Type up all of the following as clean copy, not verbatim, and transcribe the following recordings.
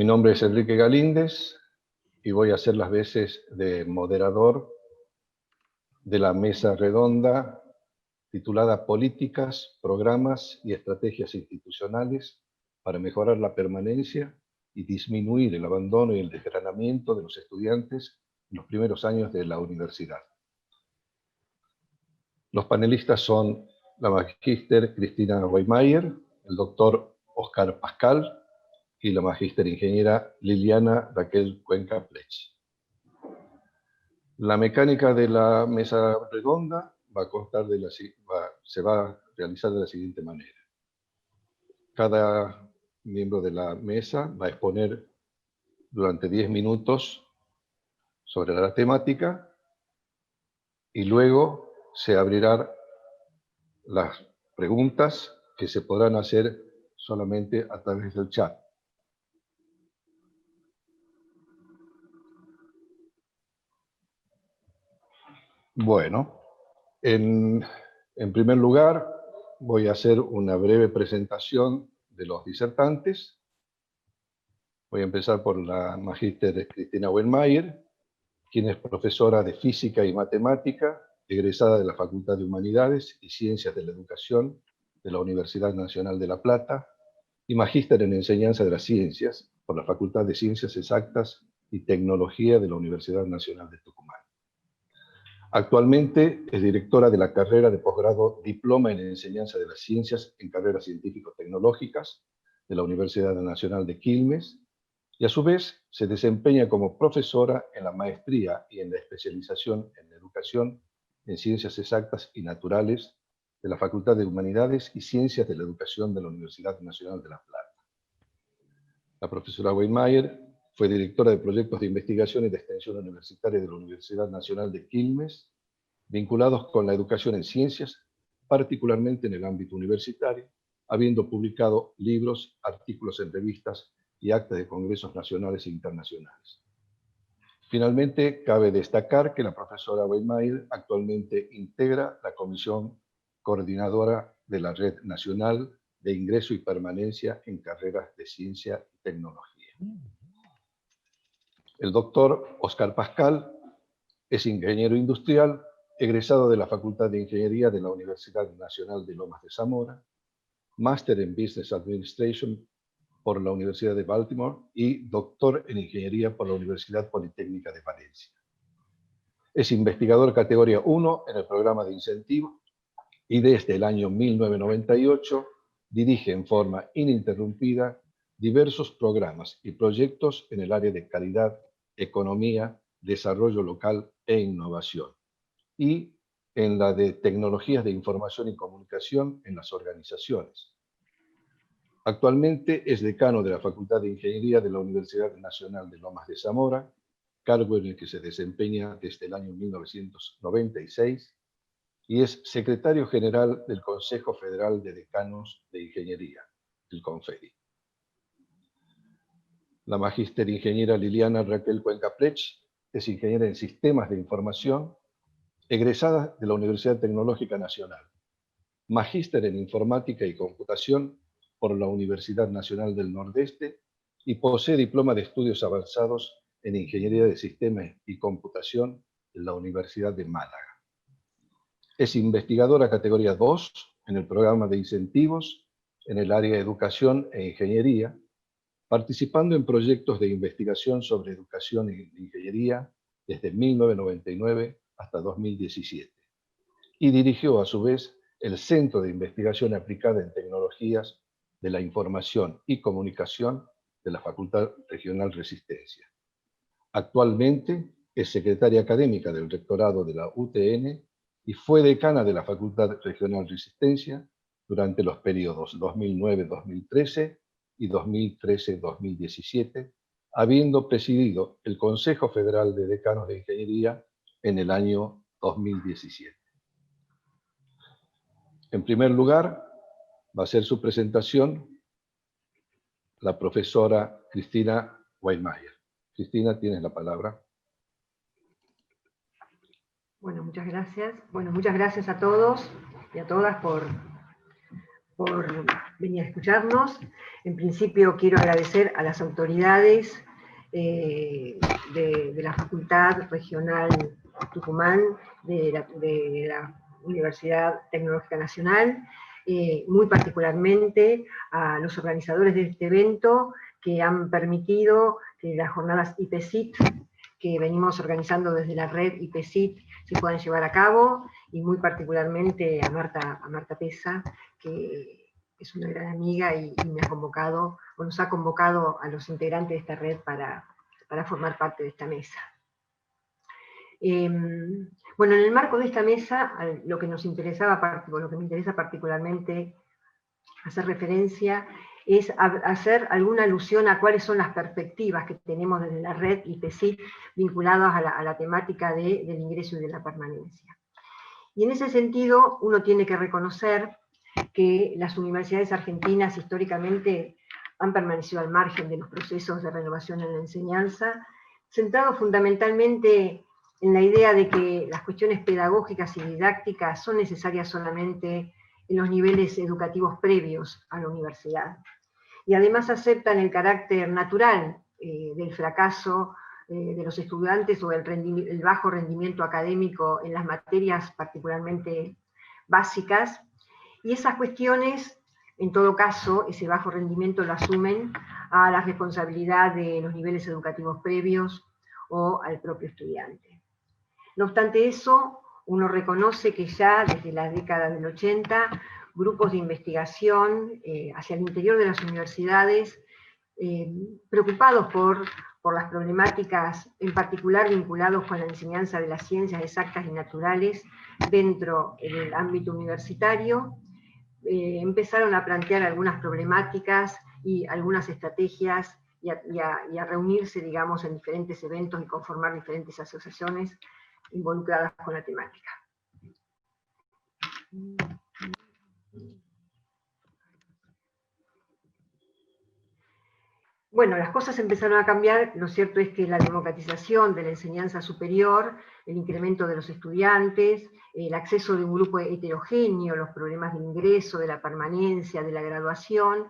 Mi nombre es Enrique Galíndez y voy a hacer las veces de moderador de la mesa redonda titulada Políticas, Programas y Estrategias Institucionales para mejorar la permanencia y disminuir el abandono y el desgranamiento de los estudiantes en los primeros años de la universidad. Los panelistas son la magíster Cristina Weimayer, el doctor Oscar Pascal y la magíster ingeniera Liliana Raquel Cuenca Plech. La mecánica de la mesa redonda se va a realizar de la siguiente manera. Cada miembro de la mesa va a exponer durante 10 minutos sobre la temática y luego se abrirán las preguntas que se podrán hacer solamente a través del chat. Bueno, en primer lugar voy a hacer una breve presentación de los disertantes. Voy a empezar por la magíster Cristina Weimayer, quien es profesora de Física y Matemática, egresada de la Facultad de Humanidades y Ciencias de la Educación de la Universidad Nacional de La Plata y magíster en Enseñanza de las Ciencias por la Facultad de Ciencias Exactas y Tecnología de la Universidad Nacional de Tucumán. Actualmente es directora de la carrera de posgrado Diploma en Enseñanza de las Ciencias en Carreras Científico-Tecnológicas de la Universidad Nacional de Quilmes y a su vez se desempeña como profesora en la maestría y en la especialización en educación en Ciencias Exactas y Naturales de la Facultad de Humanidades y Ciencias de la Educación de la Universidad Nacional de La Plata. La profesora Weimayer fue directora de proyectos de investigación y de extensión universitaria de la Universidad Nacional de Quilmes, vinculados con la educación en ciencias, particularmente en el ámbito universitario, habiendo publicado libros, artículos en revistas y actas de congresos nacionales e internacionales. Finalmente, cabe destacar que la profesora Weimayer actualmente integra la Comisión Coordinadora de la Red Nacional de Ingreso y Permanencia en Carreras de Ciencia y Tecnología. El doctor Oscar Pascal es ingeniero industrial, egresado de la Facultad de Ingeniería de la Universidad Nacional de Lomas de Zamora, máster en Business Administration por la Universidad de Baltimore y doctor en Ingeniería por la Universidad Politécnica de Valencia. Es investigador categoría 1 en el programa de incentivo y desde el año 1998 dirige en forma ininterrumpida diversos programas y proyectos en el área de calidad, economía, desarrollo local e innovación, y en la de tecnologías de información y comunicación en las organizaciones. Actualmente es decano de la Facultad de Ingeniería de la Universidad Nacional de Lomas de Zamora, cargo en el que se desempeña desde el año 1996, y es secretario general del Consejo Federal de Decanos de Ingeniería, el CONFEDI. La magíster ingeniera Liliana Raquel Cuenca Plech es ingeniera en Sistemas de Información, egresada de la Universidad Tecnológica Nacional, magíster en Informática y Computación por la Universidad Nacional del Nordeste y posee diploma de estudios avanzados en Ingeniería de Sistemas y Computación en la Universidad de Málaga. Es investigadora categoría 2 en el programa de incentivos en el área de Educación e Ingeniería, participando en proyectos de investigación sobre educación e ingeniería desde 1999 hasta 2017. Y dirigió a su vez el Centro de Investigación Aplicada en Tecnologías de la Información y Comunicación de la Facultad Regional Resistencia. Actualmente es secretaria académica del rectorado de la UTN y fue decana de la Facultad Regional Resistencia durante los periodos 2009-2013 y 2013-2017, habiendo presidido el Consejo Federal de Decanos de Ingeniería en el año 2017. En primer lugar, va a hacer su presentación la profesora Cristina Weimayer. Cristina, tienes la palabra. Bueno, muchas gracias. Bueno, muchas gracias a todos y a todas por por venir a escucharnos. En principio quiero agradecer a las autoridades de la Facultad Regional Tucumán, de la Universidad Tecnológica Nacional, muy particularmente a los organizadores de este evento que han permitido que las jornadas IPCIT, que venimos organizando desde la red IPCIT, se puedan llevar a cabo, y muy particularmente a Marta Pesa, que es una gran amiga y me ha convocado, o nos ha convocado a los integrantes de esta red para formar parte de esta mesa. Bueno, en el marco de esta mesa, lo que nos interesaba, lo que me interesa particularmente hacer referencia es hacer alguna alusión a cuáles son las perspectivas que tenemos desde la red IPCIT vinculadas a la temática del ingreso y de la permanencia. Y en ese sentido, uno tiene que reconocer que las universidades argentinas históricamente han permanecido al margen de los procesos de renovación en la enseñanza, centrados fundamentalmente en la idea de que las cuestiones pedagógicas y didácticas son necesarias solamente en los niveles educativos previos a la universidad. Y además aceptan el carácter natural del fracaso de los estudiantes o el bajo rendimiento académico en las materias particularmente básicas, y esas cuestiones, en todo caso, ese bajo rendimiento lo asumen a la responsabilidad de los niveles educativos previos o al propio estudiante. No obstante eso, uno reconoce que ya desde la década del 80, grupos de investigación hacia el interior de las universidades, preocupados por las problemáticas, en particular vinculados con la enseñanza de las ciencias exactas y naturales dentro del ámbito universitario, empezaron a plantear algunas problemáticas y algunas estrategias y a reunirse, digamos, en diferentes eventos y conformar diferentes asociaciones involucradas con la temática. Bueno, las cosas empezaron a cambiar. Lo cierto es que la democratización de la enseñanza superior, el incremento de los estudiantes, el acceso de un grupo heterogéneo, los problemas de ingreso, de la permanencia, de la graduación,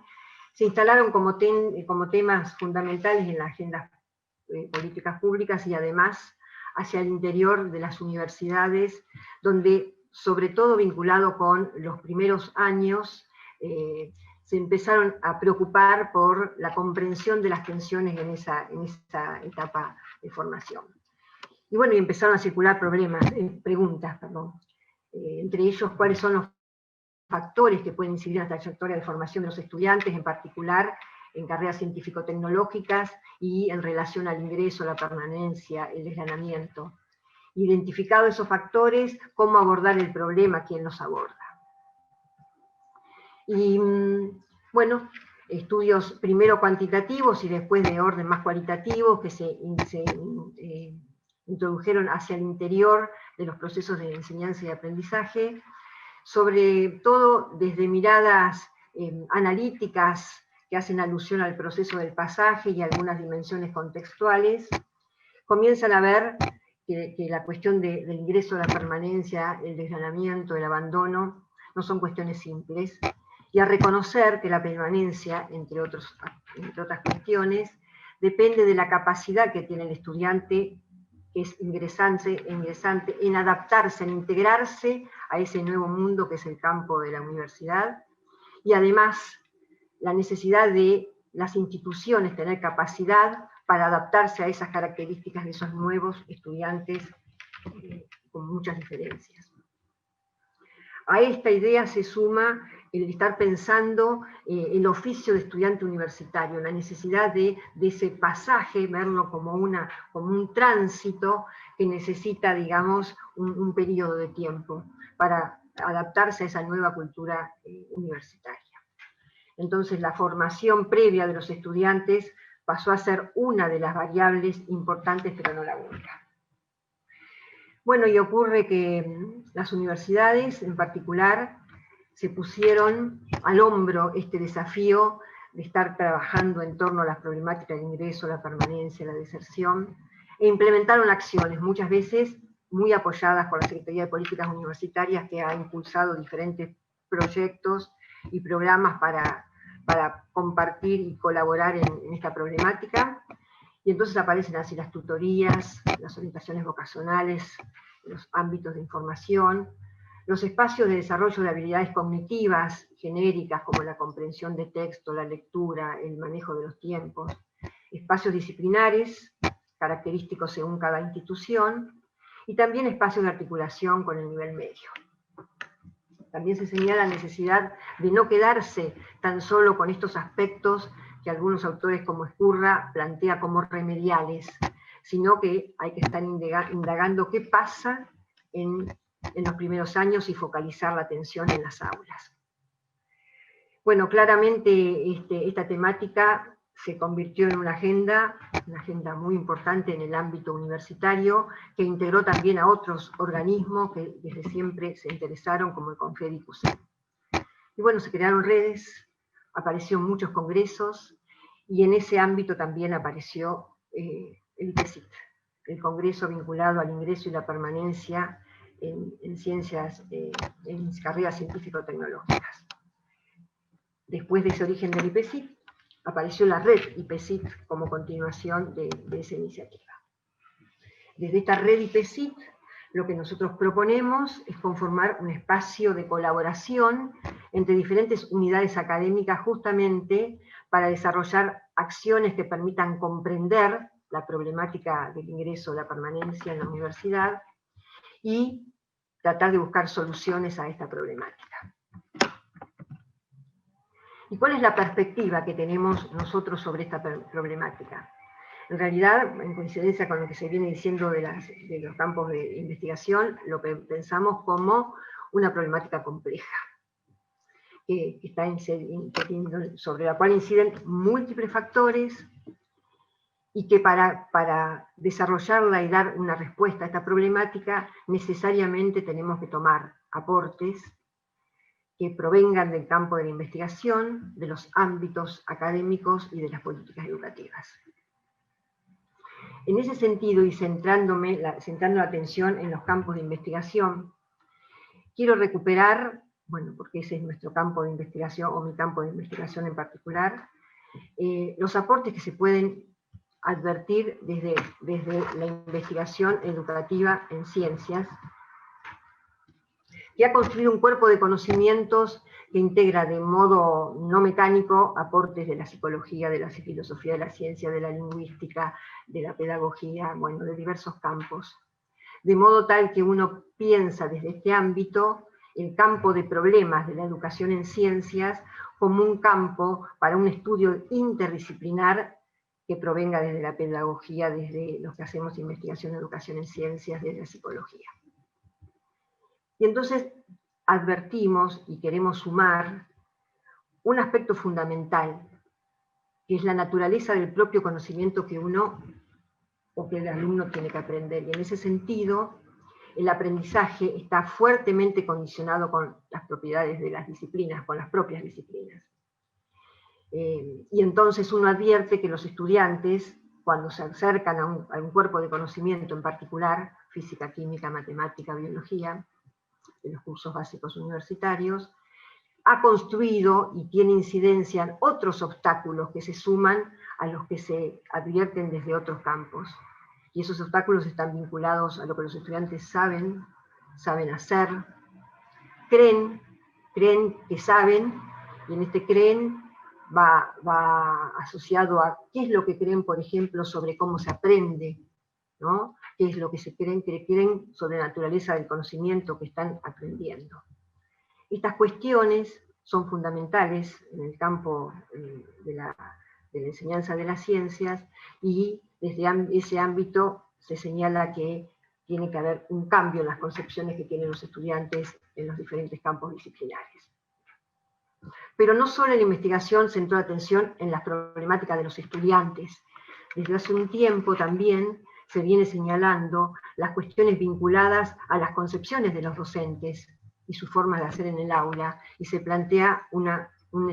se instalaron como temas fundamentales en la agenda políticas públicas, y además hacia el interior de las universidades, donde, sobre todo vinculado con los primeros años, se empezaron a preocupar por la comprensión de las tensiones en esa etapa de formación. Y bueno, y empezaron a circular preguntas, entre ellos, cuáles son los factores que pueden incidir en la trayectoria de formación de los estudiantes, en particular en carreras científico-tecnológicas y en relación al ingreso, la permanencia, el desgranamiento. Identificados esos factores, cómo abordar el problema, quién los aborda. Y bueno, estudios primero cuantitativos y después de orden más cualitativo que se introdujeron hacia el interior de los procesos de enseñanza y aprendizaje, sobre todo desde miradas analíticas que hacen alusión al proceso del pasaje y algunas dimensiones contextuales, comienzan a ver que la cuestión del ingreso, la permanencia, el desgranamiento, el abandono, no son cuestiones simples, y a reconocer que la permanencia, entre otras cuestiones, depende de la capacidad que tiene el estudiante, que es ingresante, en adaptarse, en integrarse a ese nuevo mundo que es el campo de la universidad, y además la necesidad de las instituciones tener capacidad para adaptarse a esas características de esos nuevos estudiantes con muchas diferencias. A esta idea se suma el estar pensando el oficio de estudiante universitario, la necesidad de ese pasaje, verlo como un tránsito que necesita, digamos, un periodo de tiempo para adaptarse a esa nueva cultura universitaria. Entonces la formación previa de los estudiantes pasó a ser una de las variables importantes, pero no la única. Bueno, y ocurre que las universidades en particular se pusieron al hombro este desafío de estar trabajando en torno a las problemáticas de ingreso, la permanencia, la deserción, e implementaron acciones, muchas veces muy apoyadas por la Secretaría de Políticas Universitarias, que ha impulsado diferentes proyectos y programas para compartir y colaborar en esta problemática. Y entonces aparecen así las tutorías, las orientaciones vocacionales, los ámbitos de información, los espacios de desarrollo de habilidades cognitivas genéricas como la comprensión de texto, la lectura, el manejo de los tiempos, espacios disciplinares, característicos según cada institución, y también espacios de articulación con el nivel medio. También se señala la necesidad de no quedarse tan solo con estos aspectos que algunos autores como Ezcurra plantea como remediales, sino que hay que estar indagando qué pasa en los primeros años y focalizar la atención en las aulas. Bueno, claramente esta temática se convirtió en una agenda muy importante en el ámbito universitario, que integró también a otros organismos que desde siempre se interesaron, como el CONFED y CUSEP. Y bueno, se crearon redes, aparecieron muchos congresos, y en ese ámbito también apareció el IPECIT, el congreso vinculado al ingreso y la permanencia en ciencias, en carreras científico-tecnológicas. Después de ese origen del IPECIT, apareció la red IPECIT como continuación de esa iniciativa. Desde esta red IPECIT, lo que nosotros proponemos es conformar un espacio de colaboración entre diferentes unidades académicas justamente para desarrollar acciones que permitan comprender la problemática del ingreso o la permanencia en la universidad y tratar de buscar soluciones a esta problemática. ¿Y cuál es la perspectiva que tenemos nosotros sobre esta problemática? En realidad, en coincidencia con lo que se viene diciendo de los campos de investigación, lo que pensamos como una problemática compleja, sobre la cual inciden múltiples factores, y que para desarrollarla y dar una respuesta a esta problemática, necesariamente tenemos que tomar aportes que provengan del campo de la investigación, de los ámbitos académicos y de las políticas educativas. En ese sentido, y centrando la atención en los campos de investigación, quiero recuperar, bueno, porque ese es nuestro campo de investigación, o mi campo de investigación en particular, los aportes que se pueden advertir desde la investigación educativa en ciencias, que ha construido un cuerpo de conocimientos que integra de modo no mecánico aportes de la psicología, de la filosofía de la ciencia, de la lingüística, de la pedagogía, bueno, de diversos campos. De modo tal que uno piensa desde este ámbito el campo de problemas de la educación en ciencias como un campo para un estudio interdisciplinar que provenga desde la pedagogía, desde los que hacemos investigación en educación en ciencias, desde la psicología. Y entonces advertimos y queremos sumar un aspecto fundamental, que es la naturaleza del propio conocimiento que uno o que el alumno tiene que aprender. Y en ese sentido, el aprendizaje está fuertemente condicionado con las propiedades de las disciplinas, con las propias disciplinas. Y entonces uno advierte que los estudiantes, cuando se acercan a un cuerpo de conocimiento en particular, física, química, matemática, biología, de los cursos básicos universitarios, ha construido y tiene incidencia en otros obstáculos que se suman a los que se advierten desde otros campos. Y esos obstáculos están vinculados a lo que los estudiantes saben hacer, creen que saben, y en este creen va asociado a qué es lo que creen, por ejemplo, sobre cómo se aprende, ¿no? ¿Qué es lo que se creen sobre la naturaleza del conocimiento que están aprendiendo? Estas cuestiones son fundamentales en el campo de la enseñanza de las ciencias, y desde ese ámbito se señala que tiene que haber un cambio en las concepciones que tienen los estudiantes en los diferentes campos disciplinares. Pero no solo en la investigación centró la atención en las problemáticas de los estudiantes. Desde hace un tiempo también se viene señalando las cuestiones vinculadas a las concepciones de los docentes y sus formas de hacer en el aula, y se plantea un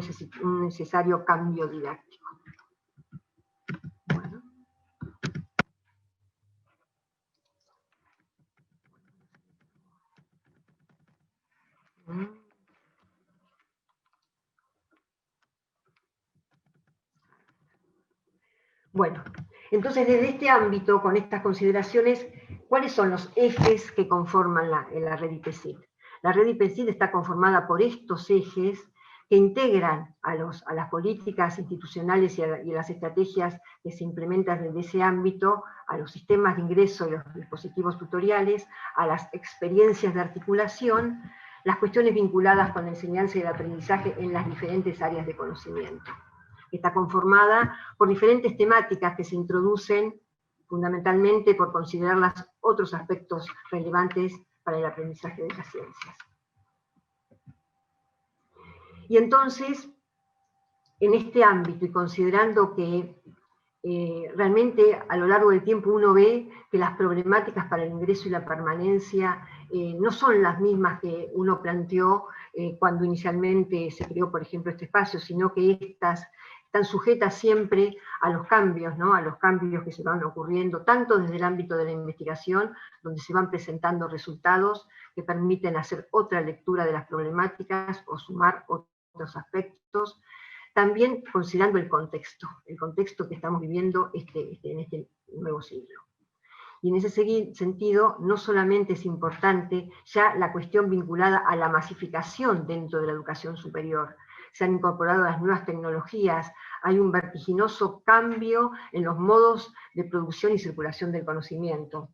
necesario cambio didáctico. Bueno. Bueno, entonces desde este ámbito, con estas consideraciones, ¿cuáles son los ejes que conforman la red IPCID? La red IPCID está conformada por estos ejes que integran a las políticas institucionales y a las estrategias que se implementan desde ese ámbito, a los sistemas de ingreso y los dispositivos tutoriales, a las experiencias de articulación, las cuestiones vinculadas con la enseñanza y el aprendizaje en las diferentes áreas de conocimiento. Está conformada por diferentes temáticas que se introducen fundamentalmente por considerarlas otros aspectos relevantes para el aprendizaje de las ciencias. Y entonces, en este ámbito, y considerando que realmente a lo largo del tiempo uno ve que las problemáticas para el ingreso y la permanencia no son las mismas que uno planteó cuando inicialmente se creó, por ejemplo, este espacio, sino que estas están sujetas siempre a los cambios, ¿no? A los cambios que se van ocurriendo, tanto desde el ámbito de la investigación, donde se van presentando resultados que permiten hacer otra lectura de las problemáticas o sumar otros aspectos, también considerando el contexto que estamos viviendo en este nuevo siglo. Y en ese sentido, no solamente es importante ya la cuestión vinculada a la masificación dentro de la educación superior, se han incorporado las nuevas tecnologías, hay un vertiginoso cambio en los modos de producción y circulación del conocimiento.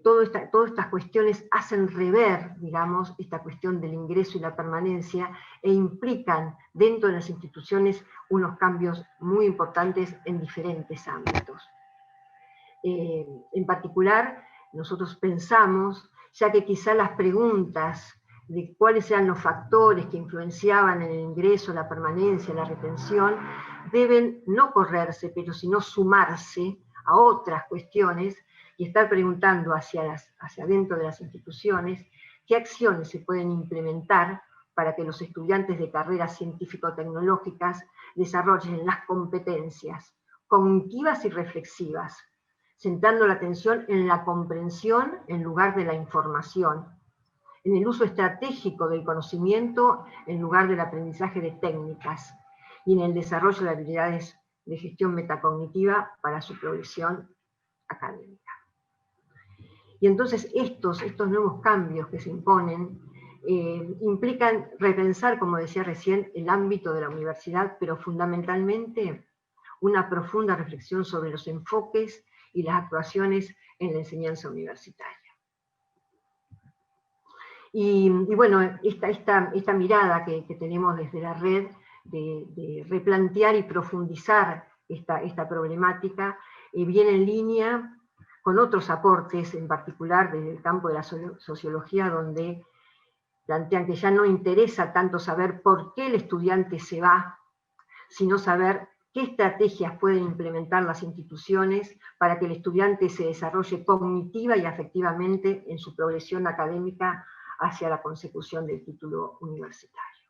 Todas estas cuestiones hacen rever, digamos, esta cuestión del ingreso y la permanencia e implican dentro de las instituciones unos cambios muy importantes en diferentes ámbitos. En particular, nosotros pensamos, ya que quizá las preguntas de cuáles eran los factores que influenciaban en el ingreso, la permanencia, la retención, deben no correrse, pero sino sumarse a otras cuestiones y estar preguntando hacia dentro de las instituciones qué acciones se pueden implementar para que los estudiantes de carreras científico-tecnológicas desarrollen las competencias cognitivas y reflexivas, centrando la atención en la comprensión en lugar de la información, en el uso estratégico del conocimiento en lugar del aprendizaje de técnicas, y en el desarrollo de habilidades de gestión metacognitiva para su progresión académica. Y entonces estos nuevos cambios que se imponen implican repensar, como decía recién, el ámbito de la universidad, pero fundamentalmente una profunda reflexión sobre los enfoques y las actuaciones en la enseñanza universitaria. Y bueno, esta mirada que tenemos desde la red de replantear y profundizar esta problemática viene en línea con otros aportes, en particular desde el campo de la sociología, donde plantean que ya no interesa tanto saber por qué el estudiante se va, sino saber qué estrategias pueden implementar las instituciones para que el estudiante se desarrolle cognitiva y afectivamente en su progresión académica hacia la consecución del título universitario.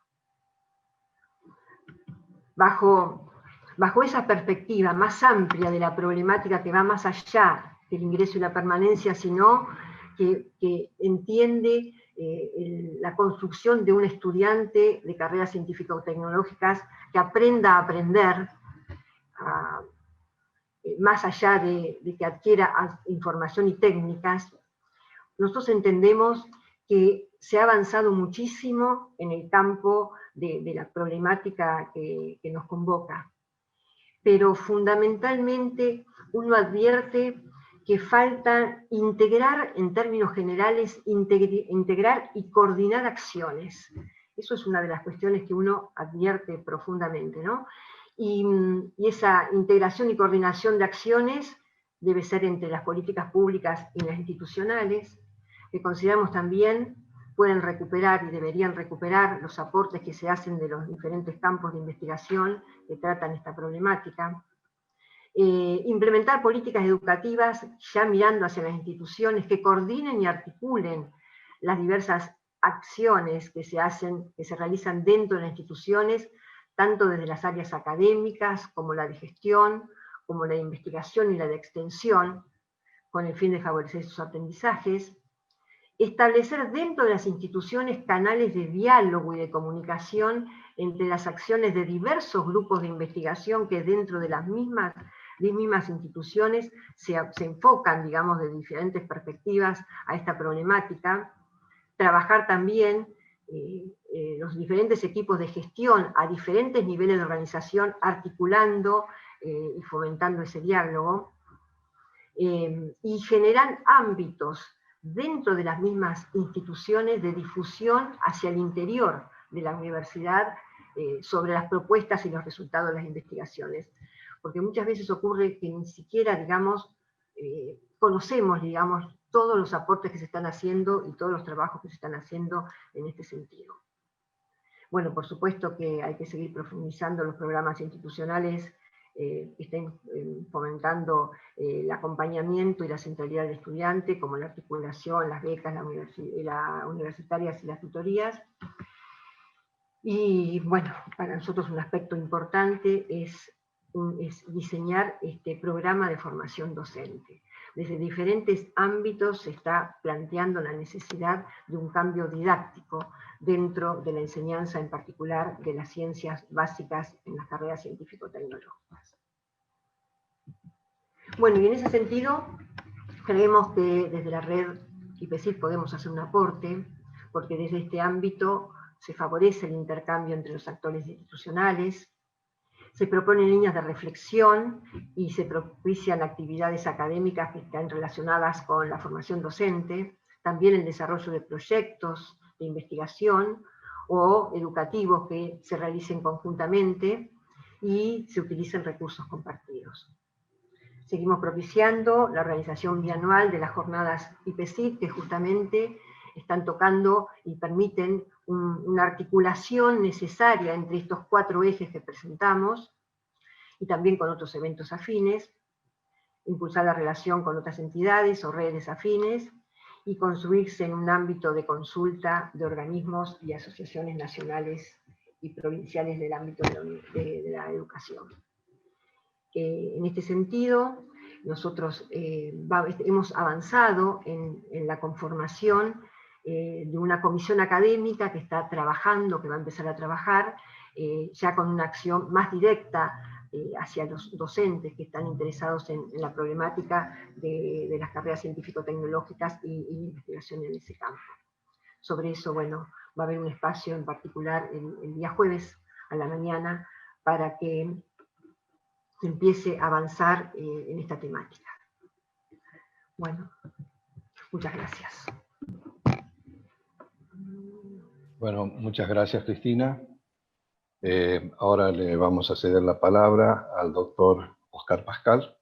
Bajo esa perspectiva más amplia de la problemática que va más allá del ingreso y la permanencia, sino que entiende la construcción de un estudiante de carreras científico-tecnológicas que aprenda a aprender, más allá de que adquiera información y técnicas. Nosotros entendemos que se ha avanzado muchísimo en el campo de la problemática que nos convoca, pero fundamentalmente uno advierte que falta integrar, en términos generales, integrar y coordinar acciones. Eso es una de las cuestiones que uno advierte profundamente, ¿no? Y esa integración y coordinación de acciones debe ser entre las políticas públicas y las institucionales, que consideramos también pueden recuperar y deberían recuperar los aportes que se hacen de los diferentes campos de investigación que tratan esta problemática. Implementar políticas educativas ya mirando hacia las instituciones que coordinen y articulen las diversas acciones que se realizan dentro de las instituciones, tanto desde las áreas académicas como la de gestión, como la de investigación y la de extensión, con el fin de favorecer sus aprendizajes. establecer dentro de las instituciones canales de diálogo y de comunicación entre las acciones de diversos grupos de investigación que dentro de las mismas instituciones se enfocan, digamos, de diferentes perspectivas a esta problemática. Trabajar también los diferentes equipos de gestión a diferentes niveles de organización, articulando y fomentando ese diálogo, y generar ámbitos dentro de las mismas instituciones de difusión hacia el interior de la universidad sobre las propuestas y los resultados de las investigaciones. Porque muchas veces ocurre que ni siquiera, digamos, conocemos, digamos, todos los aportes que se están haciendo y todos los trabajos que se están haciendo en este sentido. Bueno, por supuesto que hay que seguir profundizando los programas institucionales que estén fomentando el acompañamiento y la centralidad del estudiante, como la articulación, las becas, las universitarias y las tutorías. Y bueno, para nosotros un aspecto importante es diseñar este programa de formación docente. Desde diferentes ámbitos se está planteando la necesidad de un cambio didáctico dentro de la enseñanza, en particular de las ciencias básicas en las carreras científico-tecnológicas. Bueno, y en ese sentido, creemos que desde la red IPCIT podemos hacer un aporte, porque desde este ámbito se favorece el intercambio entre los actores institucionales, se proponen líneas de reflexión y se propician actividades académicas que están relacionadas con la formación docente, también el desarrollo de proyectos de investigación o educativos que se realicen conjuntamente y se utilicen recursos compartidos. Seguimos propiciando la organización bianual de las jornadas IPCIT, que justamente están tocando y permiten una articulación necesaria entre estos 4 ejes que presentamos, y también con otros eventos afines, impulsar la relación con otras entidades o redes afines, y construirse en un ámbito de consulta de organismos y asociaciones nacionales y provinciales del ámbito de la educación. En este sentido, nosotros hemos avanzado en la conformación de una comisión académica que está trabajando, que va a empezar a trabajar, ya con una acción más directa hacia los docentes que están interesados en la problemática de las carreras científico-tecnológicas y investigación en ese campo. Sobre eso, bueno, va a haber un espacio en particular el día jueves a la mañana para que empiece a avanzar en esta temática. Bueno, muchas gracias. Bueno, muchas gracias, Cristina. Ahora le vamos a ceder la palabra al doctor Oscar Pascal.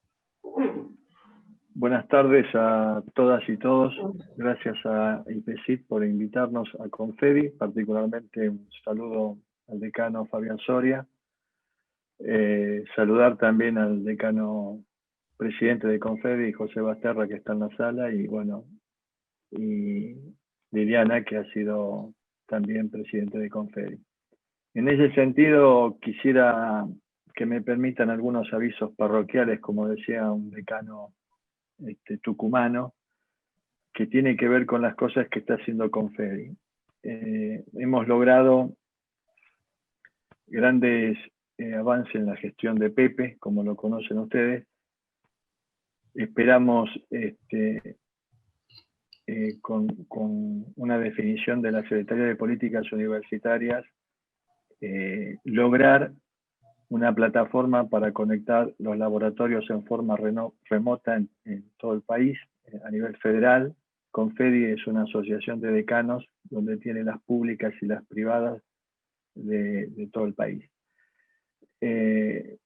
Buenas tardes a todas y todos. Gracias a IPCIT por invitarnos a Confedi, particularmente un saludo al decano Fabián Soria. Saludar también al decano presidente de Confedi, José Basterra, que está en la sala, y bueno, y Liliana, que ha sido también presidente de Confedi. En ese sentido, quisiera que me permitan algunos avisos parroquiales, como decía un decano tucumano, que tiene que ver con las cosas que está haciendo Confedi. Hemos logrado grandes avances en la gestión de Pepe, como lo conocen ustedes. Esperamos con una definición de la Secretaría de Políticas Universitarias lograr una plataforma para conectar los laboratorios en forma remota en todo el país, a nivel federal. Confedi es una asociación de decanos donde tiene las públicas y las privadas de todo el país. El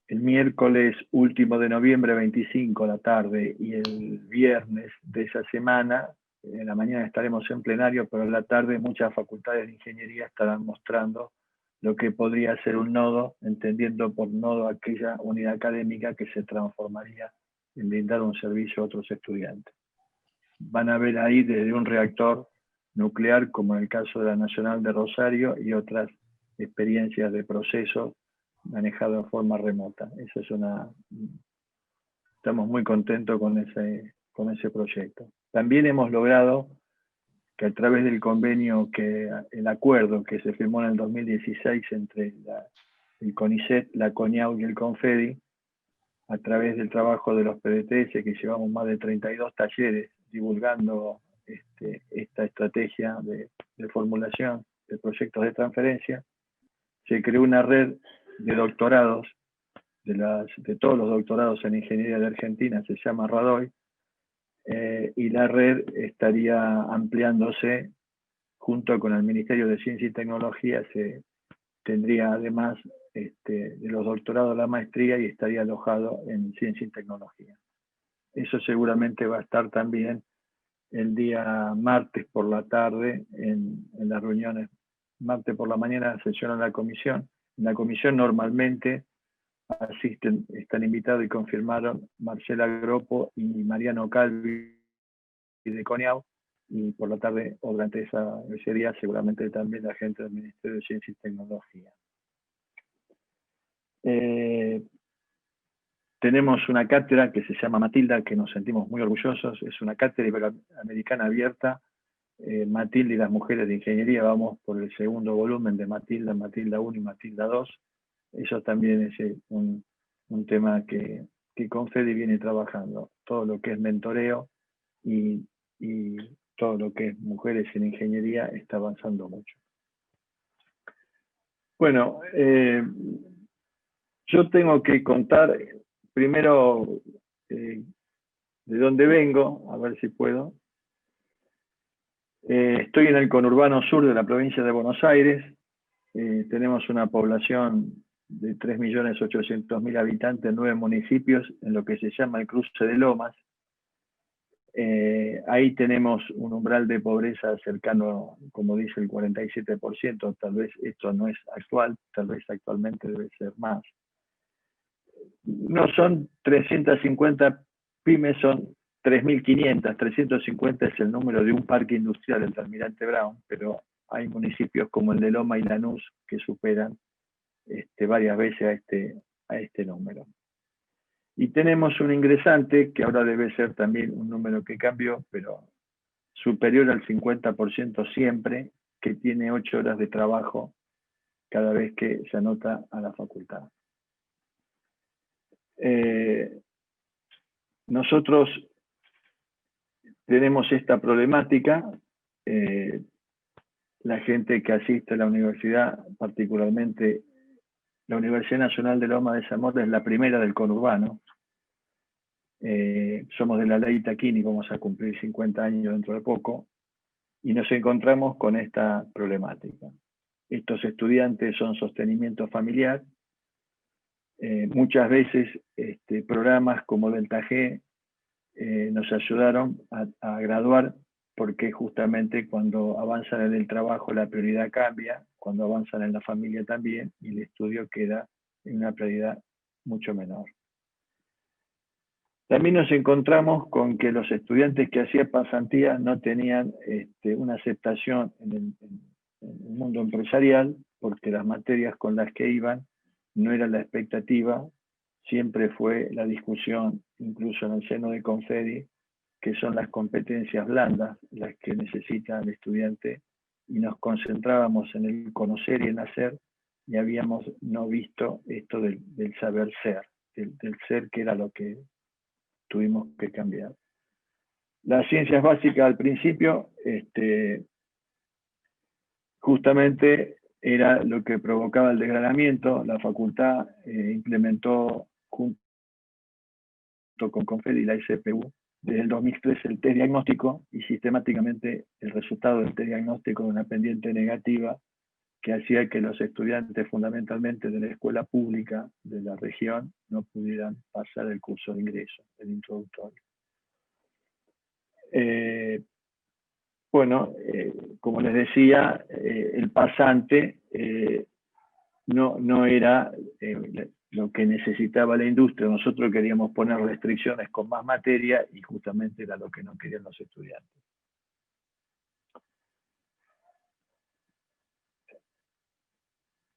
miércoles último de noviembre, 25 a la tarde, y el viernes de esa semana, en la mañana estaremos en plenario, pero en la tarde muchas facultades de ingeniería estarán mostrando lo que podría ser un nodo, entendiendo por nodo aquella unidad académica que se transformaría en brindar un servicio a otros estudiantes. Van a ver ahí desde un reactor nuclear, como en el caso de la Nacional de Rosario, y otras experiencias de procesos manejados de forma remota. Estamos muy contentos con ese proyecto. También hemos logrado que a través del convenio, el acuerdo que se firmó en el 2016 entre el CONICET, la CONIAU y el CONFEDI, a través del trabajo de los PDTS, que llevamos más de 32 talleres divulgando esta estrategia de formulación de proyectos de transferencia, se creó una red de doctorados, de todos los doctorados en ingeniería de Argentina, se llama RADOI, y la red estaría ampliándose junto con el Ministerio de Ciencia y Tecnología. Se tendría además de los doctorados la maestría y estaría alojado en Ciencia y Tecnología. Eso seguramente va a estar también el día martes por la tarde en las reuniones. Martes por la mañana sesiona la comisión. En la comisión normalmente asisten, están invitados y confirmaron Marcela Gropo y Mariano Calvi de CONIAU, y por la tarde o durante ese día seguramente también la gente del Ministerio de Ciencia y Tecnología. Tenemos una cátedra que se llama Matilda, que nos sentimos muy orgullosos. Es una cátedra iberoamericana abierta. Matilda y las mujeres de ingeniería, vamos por el segundo volumen de Matilda, Matilda 1 y Matilda 2. Eso también es un tema que CONFEDI viene trabajando. Todo lo que es mentoreo y todo lo que es mujeres en ingeniería está avanzando mucho. Bueno, yo tengo que contar primero de dónde vengo, a ver si puedo. Estoy en el conurbano sur de la provincia de Buenos Aires. Tenemos una población de 3.800.000 habitantes en 9 municipios, en lo que se llama el cruce de Lomas. Ahí tenemos un umbral de pobreza cercano, como dice, el 47%. Tal vez esto no es actual, tal vez actualmente debe ser más. No son 350 pymes, son 3.500. 350 es el número de un parque industrial, el Almirante Brown, pero hay municipios como el de Loma y Lanús que superan varias veces a este número. Y tenemos un ingresante, que ahora debe ser también un número que cambió, pero superior al 50% siempre, que tiene 8 horas de trabajo cada vez que se anota a la facultad. Nosotros tenemos esta problemática. La gente que asiste a la universidad, particularmente la Universidad Nacional de Loma de Zamora, es la primera del conurbano. Somos de la ley Taquini, vamos a cumplir 50 años dentro de poco, y nos encontramos con esta problemática. Estos estudiantes son sostenimiento familiar. Muchas veces programas como Delta G nos ayudaron a graduar, porque justamente cuando avanzan en el trabajo la prioridad cambia, cuando avanzan en la familia también, y el estudio queda en una prioridad mucho menor. También nos encontramos con que los estudiantes que hacían pasantías no tenían una aceptación en el mundo empresarial, porque las materias con las que iban no era la expectativa. Siempre fue la discusión, incluso en el seno de CONFEDI, que son las competencias blandas las que necesita el estudiante, y nos concentrábamos en el conocer y en hacer, y habíamos no visto esto del saber ser, del ser, que era lo que tuvimos que cambiar. Las ciencias básicas al principio, justamente era lo que provocaba el desgranamiento. La facultad implementó junto con CONFEDI y la ICPU desde el 2003 el test diagnóstico, y sistemáticamente el resultado del test diagnóstico de una pendiente negativa, que hacía que los estudiantes fundamentalmente de la escuela pública de la región no pudieran pasar el curso de ingreso, el introductorio. Como les decía, el pasante no era lo que necesitaba la industria. Nosotros queríamos poner restricciones con más materia, y justamente era lo que no querían los estudiantes.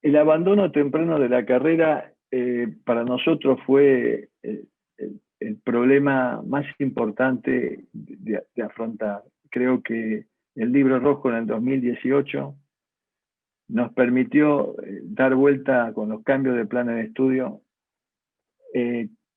El abandono temprano de la carrera para nosotros fue el el problema más importante de afrontar. Creo que el Libro Rojo en el 2018 nos permitió dar vuelta con los cambios de planes de estudio,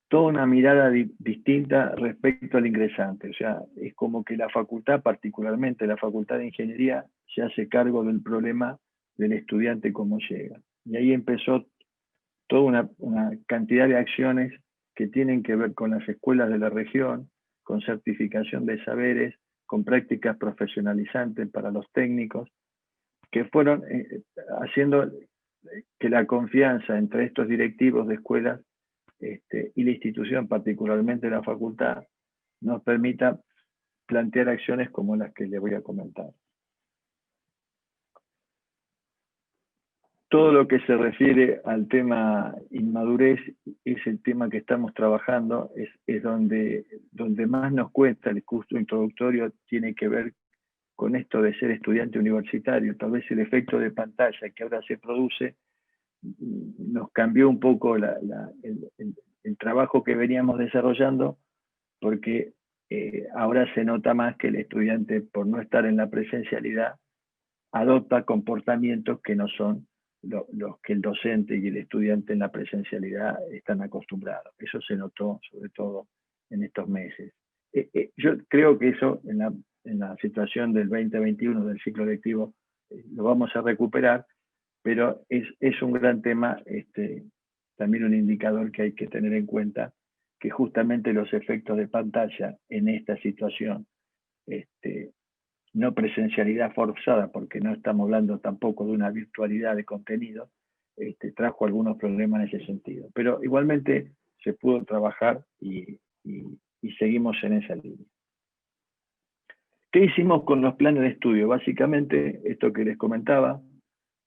toda una mirada distinta respecto al ingresante. O sea, es como que la facultad, particularmente la Facultad de Ingeniería, se hace cargo del problema del estudiante cómo llega. Y ahí empezó toda una cantidad de acciones que tienen que ver con las escuelas de la región, con certificación de saberes, con prácticas profesionalizantes para los técnicos, que fueron haciendo que la confianza entre estos directivos de escuelas y la institución, particularmente la facultad, nos permita plantear acciones como las que les voy a comentar. Todo lo que se refiere al tema inmadurez es el tema que estamos trabajando, es donde más nos cuesta. El curso introductorio tiene que ver con esto de ser estudiante universitario. Tal vez el efecto de pantalla que ahora se produce nos cambió un poco el trabajo que veníamos desarrollando, porque ahora se nota más que el estudiante, por no estar en la presencialidad, adopta comportamientos que no son los que el docente y el estudiante en la presencialidad están acostumbrados. Eso se notó sobre todo en estos meses. Yo creo que eso en la situación del 2021 del ciclo lectivo lo vamos a recuperar, pero es un gran tema, también un indicador que hay que tener en cuenta, que justamente los efectos de pantalla en esta situación, no presencialidad forzada, porque no estamos hablando tampoco de una virtualidad de contenido, trajo algunos problemas en ese sentido. Pero igualmente se pudo trabajar y seguimos en esa línea. ¿Qué hicimos con los planes de estudio? Básicamente, esto que les comentaba,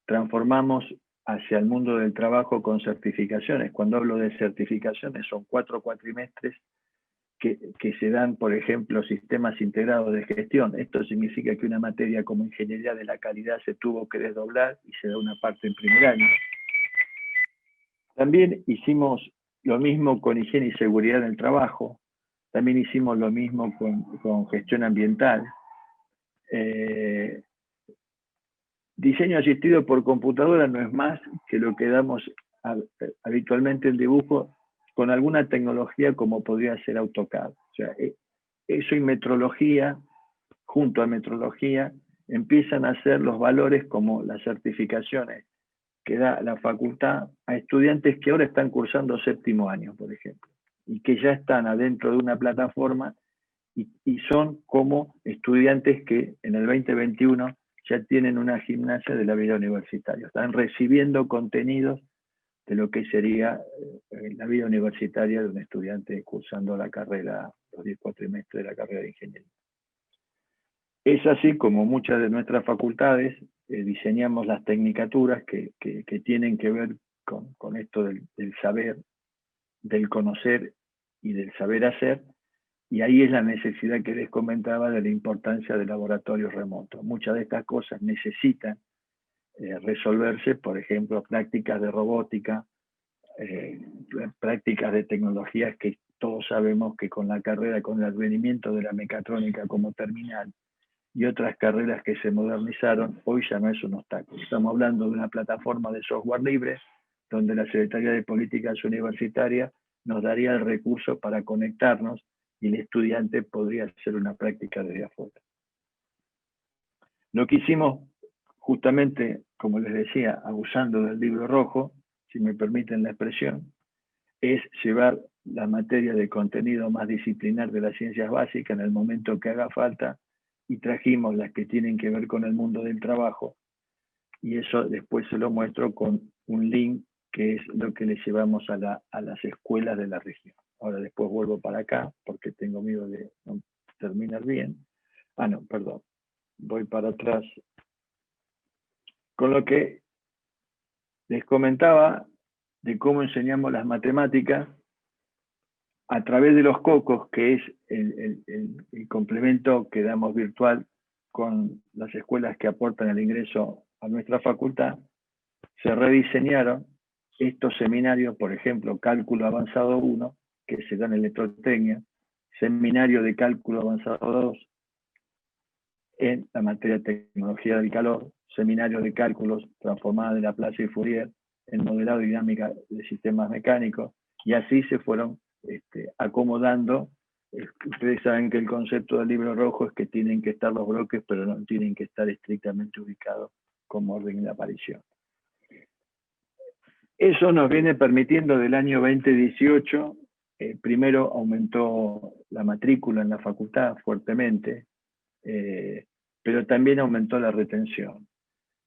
transformamos hacia el mundo del trabajo con certificaciones. Cuando hablo de certificaciones, son 4 cuatrimestres que se dan, por ejemplo, sistemas integrados de gestión. Esto significa que una materia como ingeniería de la calidad se tuvo que desdoblar y se da una parte en primer año. También hicimos lo mismo con higiene y seguridad en el trabajo. También hicimos lo mismo con gestión ambiental. Diseño asistido por computadora no es más que lo que damos habitualmente en dibujo, con alguna tecnología como podría ser AutoCAD. O sea, eso y metrología, junto a metrología, empiezan a ser los valores como las certificaciones que da la facultad a estudiantes que ahora están cursando 7º año, por ejemplo, y que ya están adentro de una plataforma y son como estudiantes que en el 2021 ya tienen una gimnasia de la vida universitaria. Están recibiendo contenidos de lo que sería la vida universitaria de un estudiante cursando la carrera, los 10 cuatrimestres de la carrera de ingeniería. Es así como muchas de nuestras facultades diseñamos las tecnicaturas que tienen que ver con esto del saber, del conocer y del saber hacer, y ahí es la necesidad que les comentaba de la importancia de laboratorios remotos. Muchas de estas cosas necesitan resolverse, por ejemplo, prácticas de robótica, prácticas de tecnologías que todos sabemos que con la carrera, con el advenimiento de la mecatrónica como terminal y otras carreras que se modernizaron, hoy ya no es un obstáculo. Estamos hablando de una plataforma de software libre, donde la Secretaría de Políticas Universitarias nos daría el recurso para conectarnos y el estudiante podría hacer una práctica desde afuera. Lo que hicimos, justamente, como les decía, abusando del Libro Rojo, si me permiten la expresión, es llevar la materia de contenido más disciplinar de las ciencias básicas en el momento que haga falta, y trajimos las que tienen que ver con el mundo del trabajo, y eso después se lo muestro con un link que es lo que le llevamos a las escuelas de la región. Ahora después vuelvo para acá, porque tengo miedo de no terminar bien. No, perdón. Voy para atrás. Con lo que les comentaba de cómo enseñamos las matemáticas a través de los cocos, que es el complemento que damos virtual con las escuelas que aportan el ingreso a nuestra facultad, se rediseñaron estos seminarios, por ejemplo, Cálculo Avanzado 1, que se dan en electrotecnia, seminario de cálculo avanzado 2 en la materia de tecnología del calor, seminario de cálculos transformada de Laplace y Fourier en modelado y dinámica de sistemas mecánicos, y así se fueron acomodando. Ustedes saben que el concepto del libro rojo es que tienen que estar los bloques, pero no tienen que estar estrictamente ubicados como orden de aparición. Eso nos viene permitiendo del año 2018, primero aumentó la matrícula en la facultad fuertemente, pero también aumentó la retención.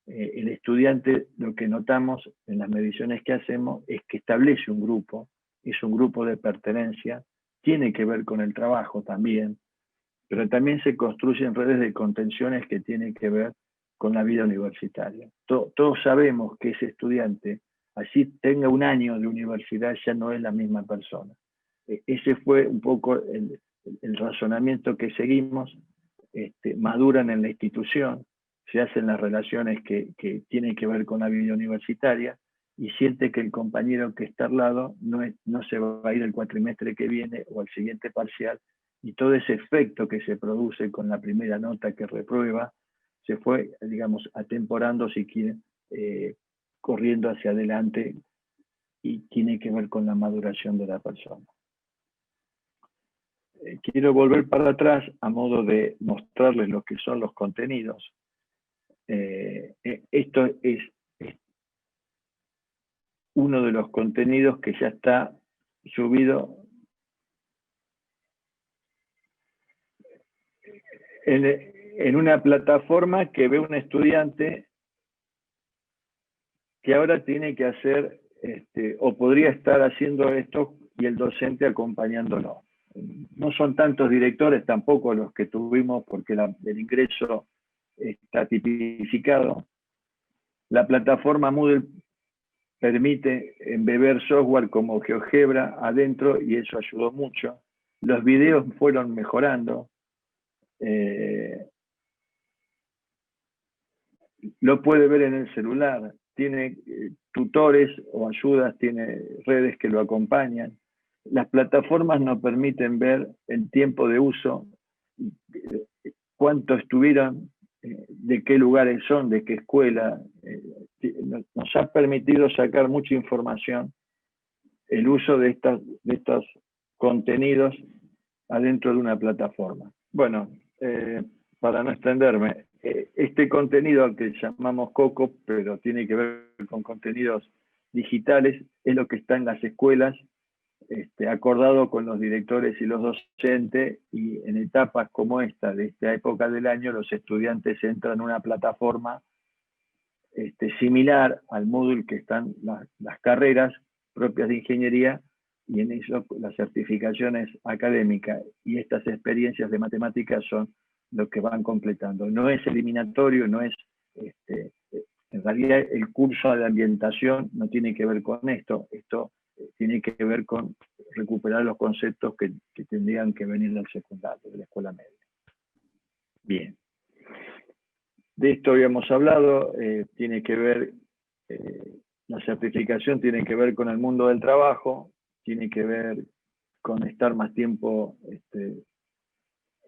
El estudiante, lo que notamos en las mediciones que hacemos, es que establece un grupo, es un grupo de pertenencia, tiene que ver con el trabajo también, pero también se construyen redes de contenciones que tienen que ver con la vida universitaria. Todos sabemos que ese estudiante, así tenga un año de universidad, ya no es la misma persona. Ese fue un poco el razonamiento que seguimos. Maduran en la institución, se hacen las relaciones que tienen que ver con la vida universitaria, y siente que el compañero que está al lado no se va a ir el cuatrimestre que viene o al siguiente parcial, y todo ese efecto que se produce con la primera nota que reprueba se fue, digamos, atemporando, si quieren, corriendo hacia adelante, y tiene que ver con la maduración de la persona. Quiero volver para atrás a modo de mostrarles lo que son los contenidos. Esto es uno de los contenidos que ya está subido en una plataforma que ve un estudiante que ahora tiene que hacer, o podría estar haciendo esto, y el docente acompañándolo. No son tantos directores tampoco los que tuvimos, porque el ingreso está tipificado. La plataforma Moodle permite embeber software como GeoGebra adentro, y eso ayudó mucho. Los videos fueron mejorando. Lo puede ver en el celular. Tiene tutores o ayudas, tiene redes que lo acompañan. Las plataformas nos permiten ver el tiempo de uso, cuánto estuvieron, de qué lugares son, de qué escuela. Nos ha permitido sacar mucha información el uso de estos contenidos adentro de una plataforma. Bueno, para no extenderme, este contenido al que llamamos COCO, pero tiene que ver con contenidos digitales, es lo que está en las escuelas, acordado con los directores y los docentes, y en etapas como esta, de esta época del año, los estudiantes entran en una plataforma similar al Moodle que están las carreras propias de ingeniería, y en eso las certificaciones académicas y estas experiencias de matemáticas son lo que van completando. No es eliminatorio, no es, en realidad el curso de ambientación no tiene que ver con esto tiene que ver con recuperar los conceptos que tendrían que venir del secundario, de la escuela media. Bien. De esto habíamos hablado, tiene que ver, la certificación tiene que ver con el mundo del trabajo, tiene que ver con estar más tiempo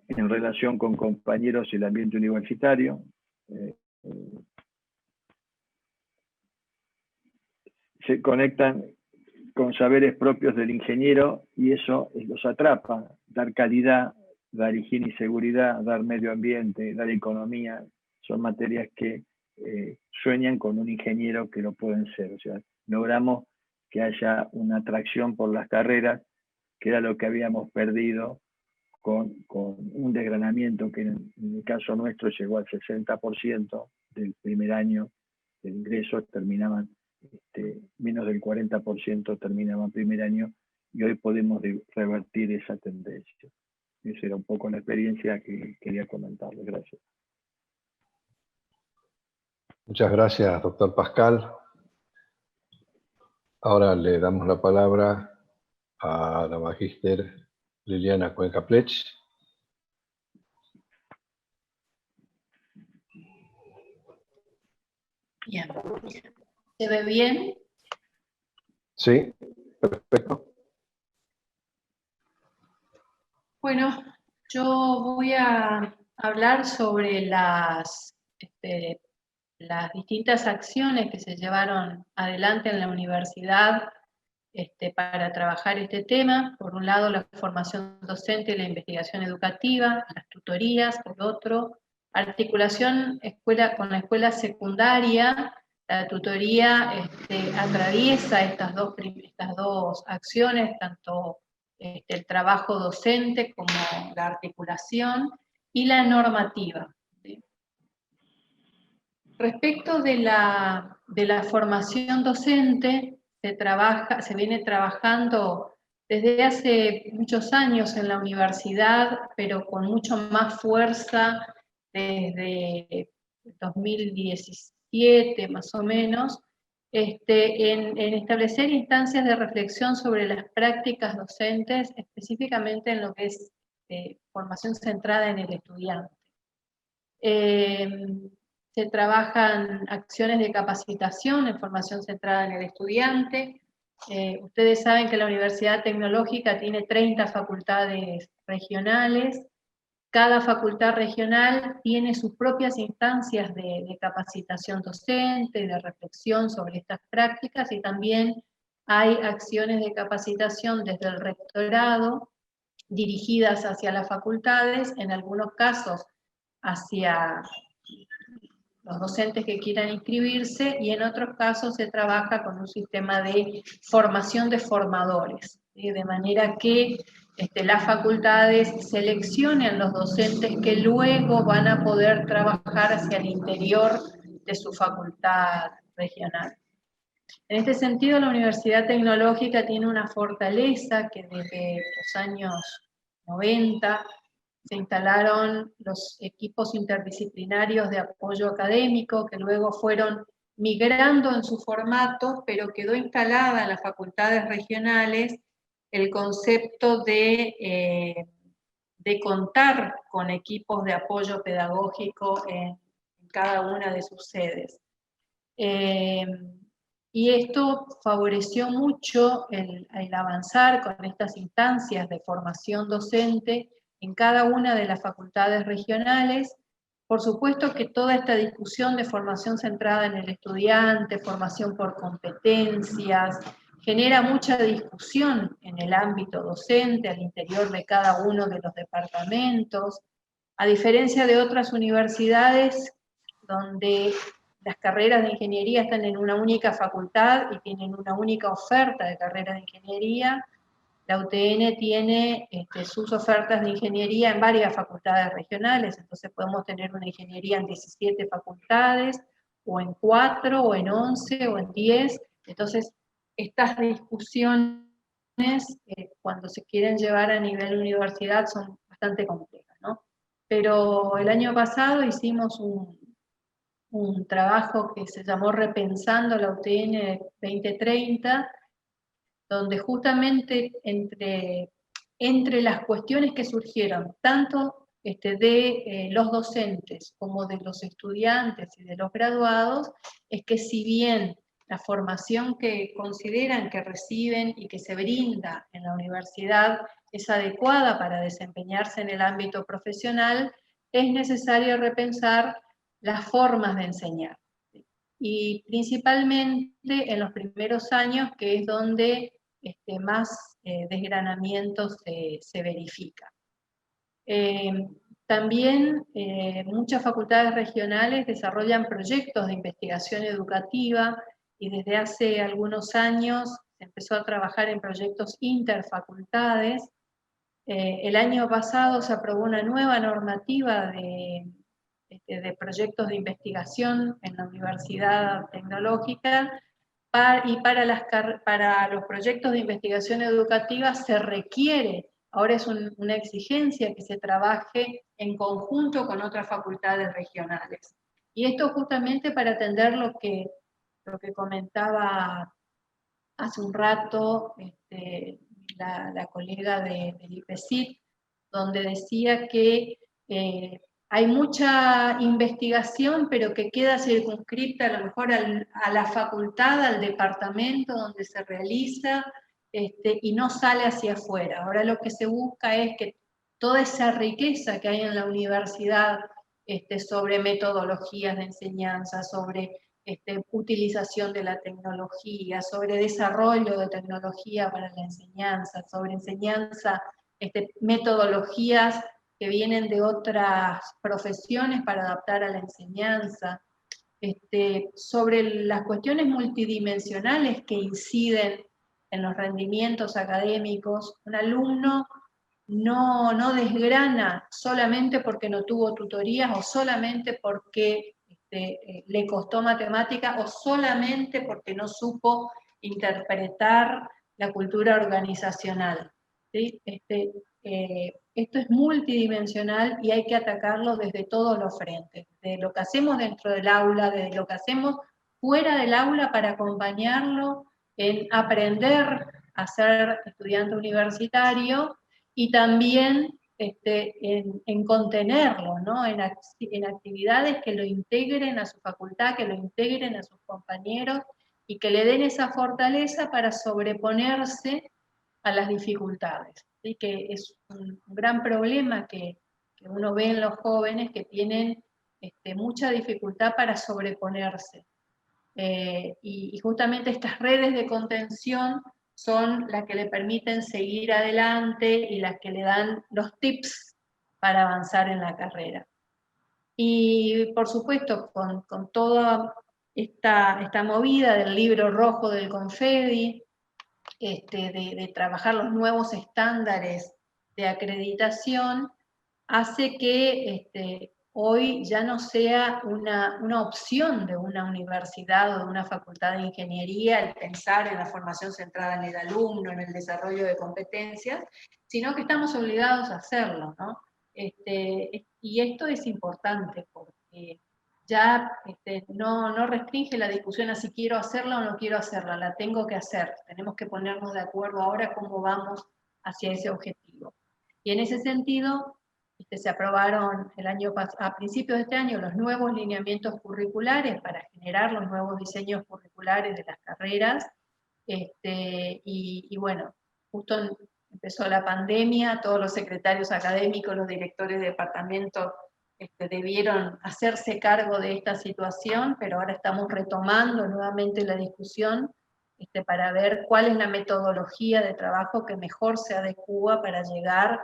en relación con compañeros y el ambiente universitario. Se conectan con saberes propios del ingeniero, y eso los atrapa. Dar calidad, dar higiene y seguridad, dar medio ambiente, dar economía, son materias que sueñan con un ingeniero que lo pueden ser. O sea, logramos que haya una atracción por las carreras, que era lo que habíamos perdido con un desgranamiento que en el caso nuestro llegó al 60% del primer año de ingreso, terminaban, menos del 40% terminaban primer año, y hoy podemos revertir esa tendencia. Esa era un poco la experiencia que quería comentarles. Gracias. Muchas gracias, doctor Pascal. Ahora le damos la palabra a la magíster Liliana Cuenca Plech. Bien. ¿Se ve bien? Sí, perfecto. Bueno, yo voy a hablar sobre las distintas acciones que se llevaron adelante en la universidad para trabajar este tema. Por un lado, la formación docente y la investigación educativa, las tutorías, por otro, articulación con la escuela secundaria. La tutoría atraviesa estas dos acciones, tanto el trabajo docente como la articulación y la normativa. ¿Sí? Respecto de la formación docente, se viene trabajando desde hace muchos años en la universidad, pero con mucho más fuerza desde 2017 más o menos, en establecer instancias de reflexión sobre las prácticas docentes, específicamente en lo que es formación centrada en el estudiante. Se trabajan acciones de capacitación en formación centrada en el estudiante. Ustedes saben que la Universidad Tecnológica tiene 30 facultades regionales. Cada facultad regional tiene sus propias instancias de capacitación docente, de reflexión sobre estas prácticas, y también hay acciones de capacitación desde el rectorado dirigidas hacia las facultades, en algunos casos hacia los docentes que quieran inscribirse, y en otros casos se trabaja con un sistema de formación de formadores, ¿sí? De manera que las facultades seleccionen los docentes que luego van a poder trabajar hacia el interior de su facultad regional. En este sentido, la Universidad Tecnológica tiene una fortaleza que desde los años 90 se instalaron los equipos interdisciplinarios de apoyo académico, que luego fueron migrando en su formato, pero quedó instalada en las facultades regionales el concepto de contar con equipos de apoyo pedagógico en cada una de sus sedes. Y esto favoreció mucho el avanzar con estas instancias de formación docente en cada una de las facultades regionales. Por supuesto que toda esta discusión de formación centrada en el estudiante, formación por competencias, genera mucha discusión en el ámbito docente, al interior de cada uno de los departamentos. A diferencia de otras universidades donde las carreras de ingeniería están en una única facultad y tienen una única oferta de carreras de ingeniería, la UTN tiene sus ofertas de ingeniería en varias facultades regionales, entonces podemos tener una ingeniería en 17 facultades, o en 4, o en 11, o en 10, entonces estas discusiones cuando se quieren llevar a nivel universidad son bastante complejas, ¿no? Pero el año pasado hicimos un trabajo que se llamó Repensando la UTN 2030, donde justamente entre las cuestiones que surgieron, tanto de los docentes como de los estudiantes y de los graduados, es que si bien la formación que consideran que reciben y que se brinda en la universidad es adecuada para desempeñarse en el ámbito profesional, es necesario repensar las formas de enseñar. Y principalmente en los primeros años, que es donde más desgranamiento se verifica. También muchas facultades regionales desarrollan proyectos de investigación educativa, y desde hace algunos años se empezó a trabajar en proyectos interfacultades. El año pasado se aprobó una nueva normativa de proyectos de investigación en la Universidad Tecnológica, y para los proyectos de investigación educativa se requiere, ahora es una exigencia, que se trabaje en conjunto con otras facultades regionales. Y esto justamente para atender lo que comentaba hace un rato la colega del IPECIT, donde decía que hay mucha investigación, pero que queda circunscripta a lo mejor a la facultad, al departamento donde se realiza, y no sale hacia afuera. Ahora lo que se busca es que toda esa riqueza que hay en la universidad sobre metodologías de enseñanza, sobre utilización de la tecnología, sobre desarrollo de tecnología para la enseñanza, sobre enseñanza, metodologías que vienen de otras profesiones para adaptar a la enseñanza, sobre las cuestiones multidimensionales que inciden en los rendimientos académicos. Un alumno no desgrana solamente porque no tuvo tutorías o solamente porque le costó matemática o solamente porque no supo interpretar la cultura organizacional, ¿sí? Esto es multidimensional y hay que atacarlo desde todos los frentes, de lo que hacemos dentro del aula, de lo que hacemos fuera del aula para acompañarlo en aprender a ser estudiante universitario y también en contenerlo, ¿no? en actividades que lo integren a su facultad, que lo integren a sus compañeros y que le den esa fortaleza para sobreponerse a las dificultades, ¿sí? Que es un gran problema que uno ve en los jóvenes que tienen mucha dificultad para sobreponerse. Y justamente estas redes de contención son las que le permiten seguir adelante y las que le dan los tips para avanzar en la carrera. Y por supuesto, con toda esta movida del libro rojo del Confedi, de trabajar los nuevos estándares de acreditación, hace que hoy ya no sea una opción de una universidad o de una facultad de ingeniería el pensar en la formación centrada en el alumno, en el desarrollo de competencias, sino que estamos obligados a hacerlo, ¿no? Y esto es importante porque ya no restringe la discusión a si quiero hacerla o no quiero hacerla, la tengo que hacer. Tenemos que ponernos de acuerdo ahora cómo vamos hacia ese objetivo. Y en ese sentido, se aprobaron a principios de este año los nuevos lineamientos curriculares para generar los nuevos diseños curriculares de las carreras. Y bueno, justo empezó la pandemia, todos los secretarios académicos, los directores de departamento debieron hacerse cargo de esta situación, pero ahora estamos retomando nuevamente la discusión para ver cuál es la metodología de trabajo que mejor se adecúa para llegar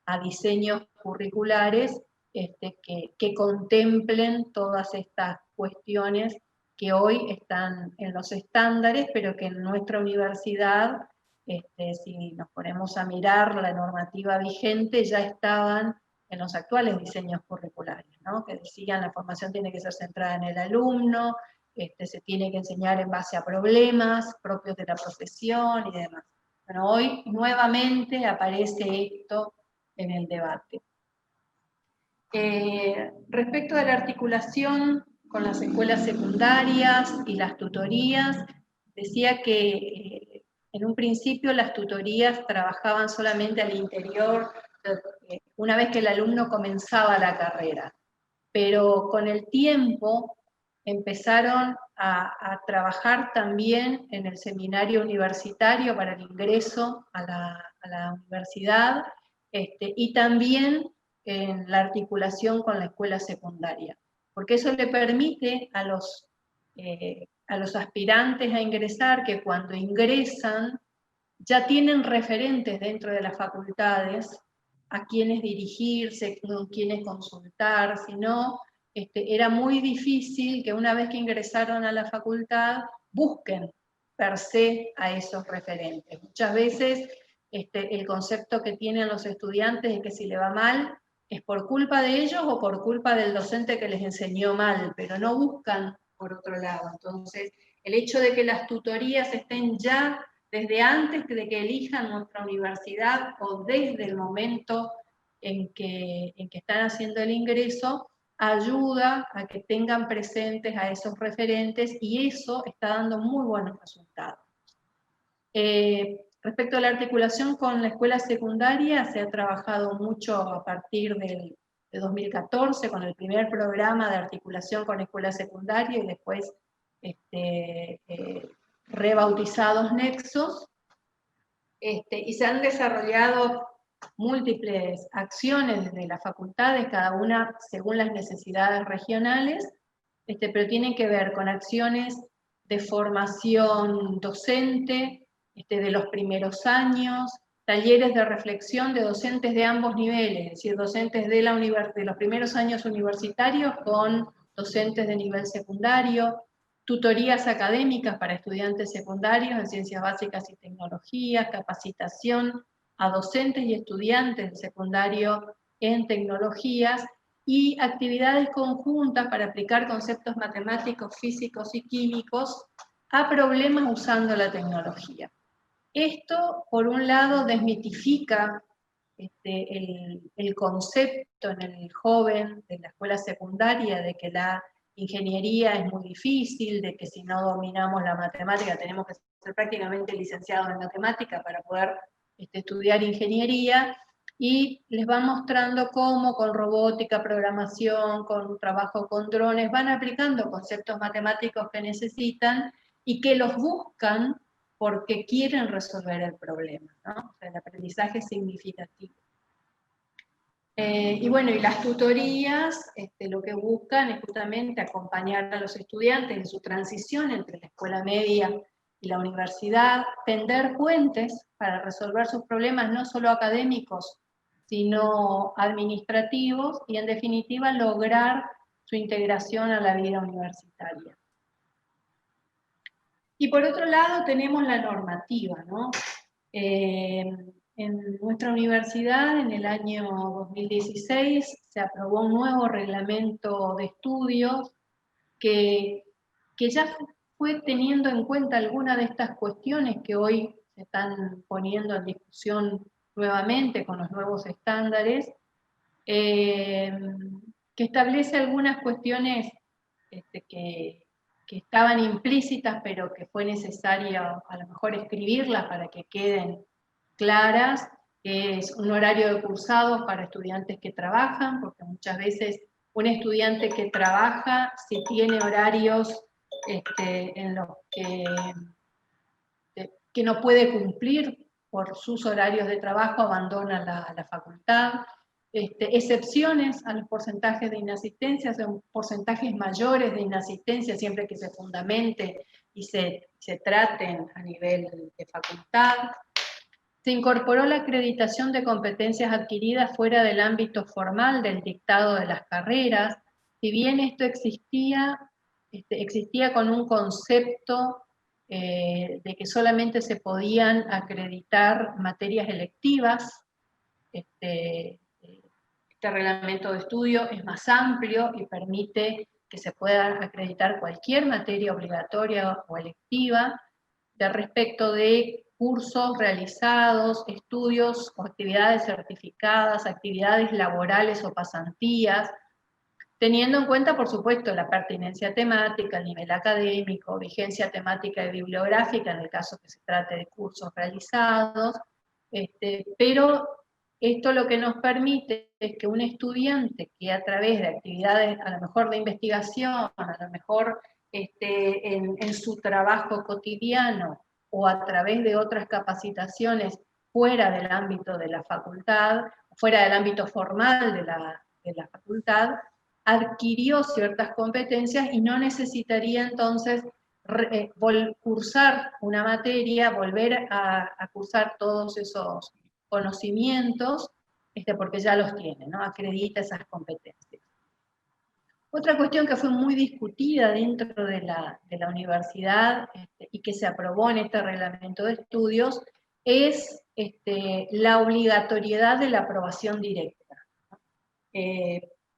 a diseños curriculares que contemplen todas estas cuestiones que hoy están en los estándares, pero que en nuestra universidad, si nos ponemos a mirar la normativa vigente, ya estaban en los actuales diseños curriculares, ¿no? Que decían la formación tiene que ser centrada en el alumno, se tiene que enseñar en base a problemas propios de la profesión y demás. Bueno, hoy nuevamente aparece esto en el debate. Respecto de la articulación con las escuelas secundarias y las tutorías, decía que en un principio las tutorías trabajaban solamente al interior, una vez que el alumno comenzaba la carrera, pero con el tiempo empezaron a trabajar también en el seminario universitario para el ingreso a la universidad, y también en la articulación con la escuela secundaria, porque eso le permite a los aspirantes a ingresar que cuando ingresan ya tienen referentes dentro de las facultades a quienes dirigirse, con quienes consultar, sino era muy difícil que una vez que ingresaron a la facultad busquen per se a esos referentes. Muchas veces el concepto que tienen los estudiantes es que si le va mal es por culpa de ellos o por culpa del docente que les enseñó mal, pero no buscan por otro lado. Entonces, el hecho de que las tutorías estén ya desde antes de que elijan nuestra universidad o desde el momento en que están haciendo el ingreso, ayuda a que tengan presentes a esos referentes y eso está dando muy buenos resultados. Respecto a la articulación con la escuela secundaria, se ha trabajado mucho a partir de 2014 con el primer programa de articulación con escuela secundaria y después rebautizados nexos, y se han desarrollado múltiples acciones desde las facultades, cada una según las necesidades regionales, pero tienen que ver con acciones de formación docente, de los primeros años, talleres de reflexión de docentes de ambos niveles, es decir, docentes de los primeros años universitarios con docentes de nivel secundario, tutorías académicas para estudiantes secundarios en ciencias básicas y tecnologías, capacitación a docentes y estudiantes de secundario en tecnologías, y actividades conjuntas para aplicar conceptos matemáticos, físicos y químicos a problemas usando la tecnología. Esto, por un lado, desmitifica el concepto en el joven de la escuela secundaria de que la ingeniería es muy difícil, de que si no dominamos la matemática tenemos que ser prácticamente licenciados en matemática para poder estudiar ingeniería, y les va mostrando cómo con robótica, programación, con trabajo con drones, van aplicando conceptos matemáticos que necesitan y que los buscan porque quieren resolver el problema, ¿no? O sea, el aprendizaje es significativo. Y bueno, y las tutorías lo que buscan es justamente acompañar a los estudiantes en su transición entre la escuela media y la universidad, tender puentes para resolver sus problemas no solo académicos, sino administrativos, y en definitiva lograr su integración a la vida universitaria. Y por otro lado tenemos la normativa, ¿no? En nuestra universidad, en el año 2016, se aprobó un nuevo reglamento de estudios que ya fue teniendo en cuenta algunas de estas cuestiones que hoy se están poniendo en discusión nuevamente con los nuevos estándares, que establece algunas cuestiones que estaban implícitas, pero que fue necesario a lo mejor escribirlas para que queden claras, que es un horario de cursados para estudiantes que trabajan, porque muchas veces un estudiante que trabaja, si tiene horarios en los que no puede cumplir por sus horarios de trabajo, abandona la facultad. Excepciones a los porcentajes de inasistencia, son porcentajes mayores de inasistencia siempre que se fundamente y se traten a nivel de facultad. Se incorporó la acreditación de competencias adquiridas fuera del ámbito formal del dictado de las carreras. Si bien esto existía con un concepto de que solamente se podían acreditar materias electivas. Este reglamento de estudio es más amplio y permite que se pueda acreditar cualquier materia obligatoria o electiva respecto de cursos realizados, estudios o actividades certificadas, actividades laborales o pasantías, teniendo en cuenta, por supuesto, la pertinencia temática, el nivel académico, vigencia temática y bibliográfica en el caso que se trate de cursos realizados, pero esto lo que nos permite es que un estudiante que a través de actividades, a lo mejor de investigación, a lo mejor en su trabajo cotidiano o a través de otras capacitaciones fuera del ámbito de la facultad, fuera del ámbito formal de la facultad, adquirió ciertas competencias y no necesitaría entonces cursar una materia, volver a cursar todos esos conocimientos, porque ya los tiene, ¿no? Acredita esas competencias. Otra cuestión que fue muy discutida dentro de la universidad y que se aprobó en este reglamento de estudios es la obligatoriedad de la aprobación directa.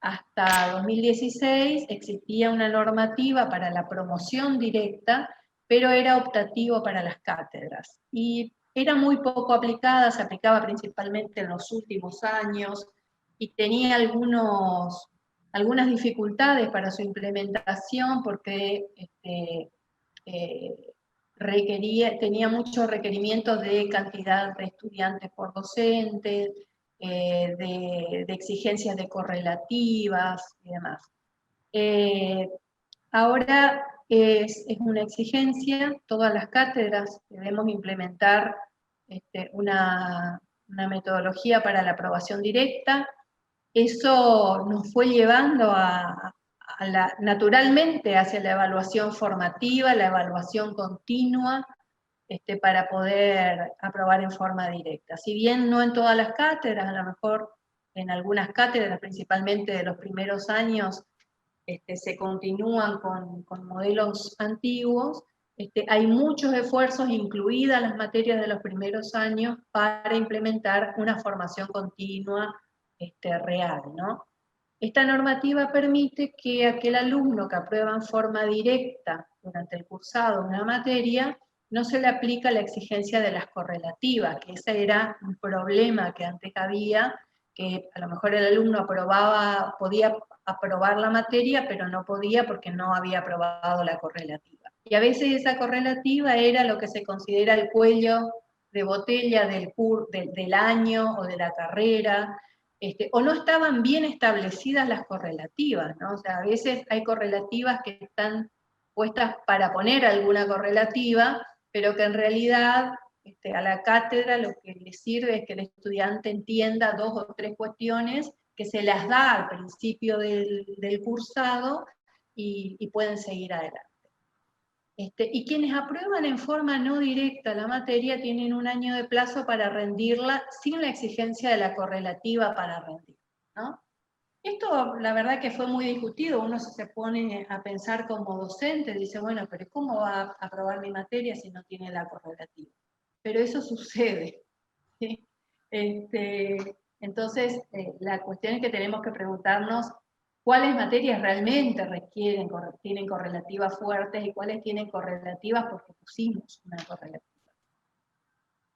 Hasta 2016 existía una normativa para la promoción directa, pero era optativo para las cátedras. Y era muy poco aplicada, se aplicaba principalmente en los últimos años y tenía algunas dificultades para su implementación porque tenía muchos requerimientos de cantidad de estudiantes por docente, de exigencias de correlativas y demás. Ahora es una exigencia, todas las cátedras debemos implementar una una metodología para la aprobación directa. Eso nos fue llevando naturalmente hacia la evaluación formativa, la evaluación continua, para poder aprobar en forma directa. Si bien no en todas las cátedras, a lo mejor en algunas cátedras, principalmente de los primeros años, se continúan con modelos antiguos, hay muchos esfuerzos, incluidas las materias de los primeros años, para implementar una formación continua real, ¿no? Esta normativa permite que aquel alumno que aprueba en forma directa durante el cursado una materia, no se le aplica la exigencia de las correlativas, que ese era un problema que antes había, que a lo mejor el alumno podía aprobar la materia, pero no podía porque no había aprobado la correlativa. Y a veces esa correlativa era lo que se considera el cuello de botella del año o de la carrera, o no estaban bien establecidas las correlativas, ¿no? O sea, a veces hay correlativas que están puestas para poner alguna correlativa, pero que en realidad a la cátedra lo que le sirve es que el estudiante entienda 2 o 3 cuestiones que se las da al principio del cursado y pueden seguir adelante. Y quienes aprueban en forma no directa la materia tienen 1 año de plazo para rendirla sin la exigencia de la correlativa para rendir, ¿no? Esto, la verdad que fue muy discutido, uno se pone a pensar como docente, dice, bueno, pero ¿cómo va a aprobar mi materia si no tiene la correlativa? Pero eso sucede, ¿sí? Entonces, la cuestión es que tenemos que preguntarnos cuáles materias realmente tienen correlativas fuertes y cuáles tienen correlativas porque pusimos una correlativa.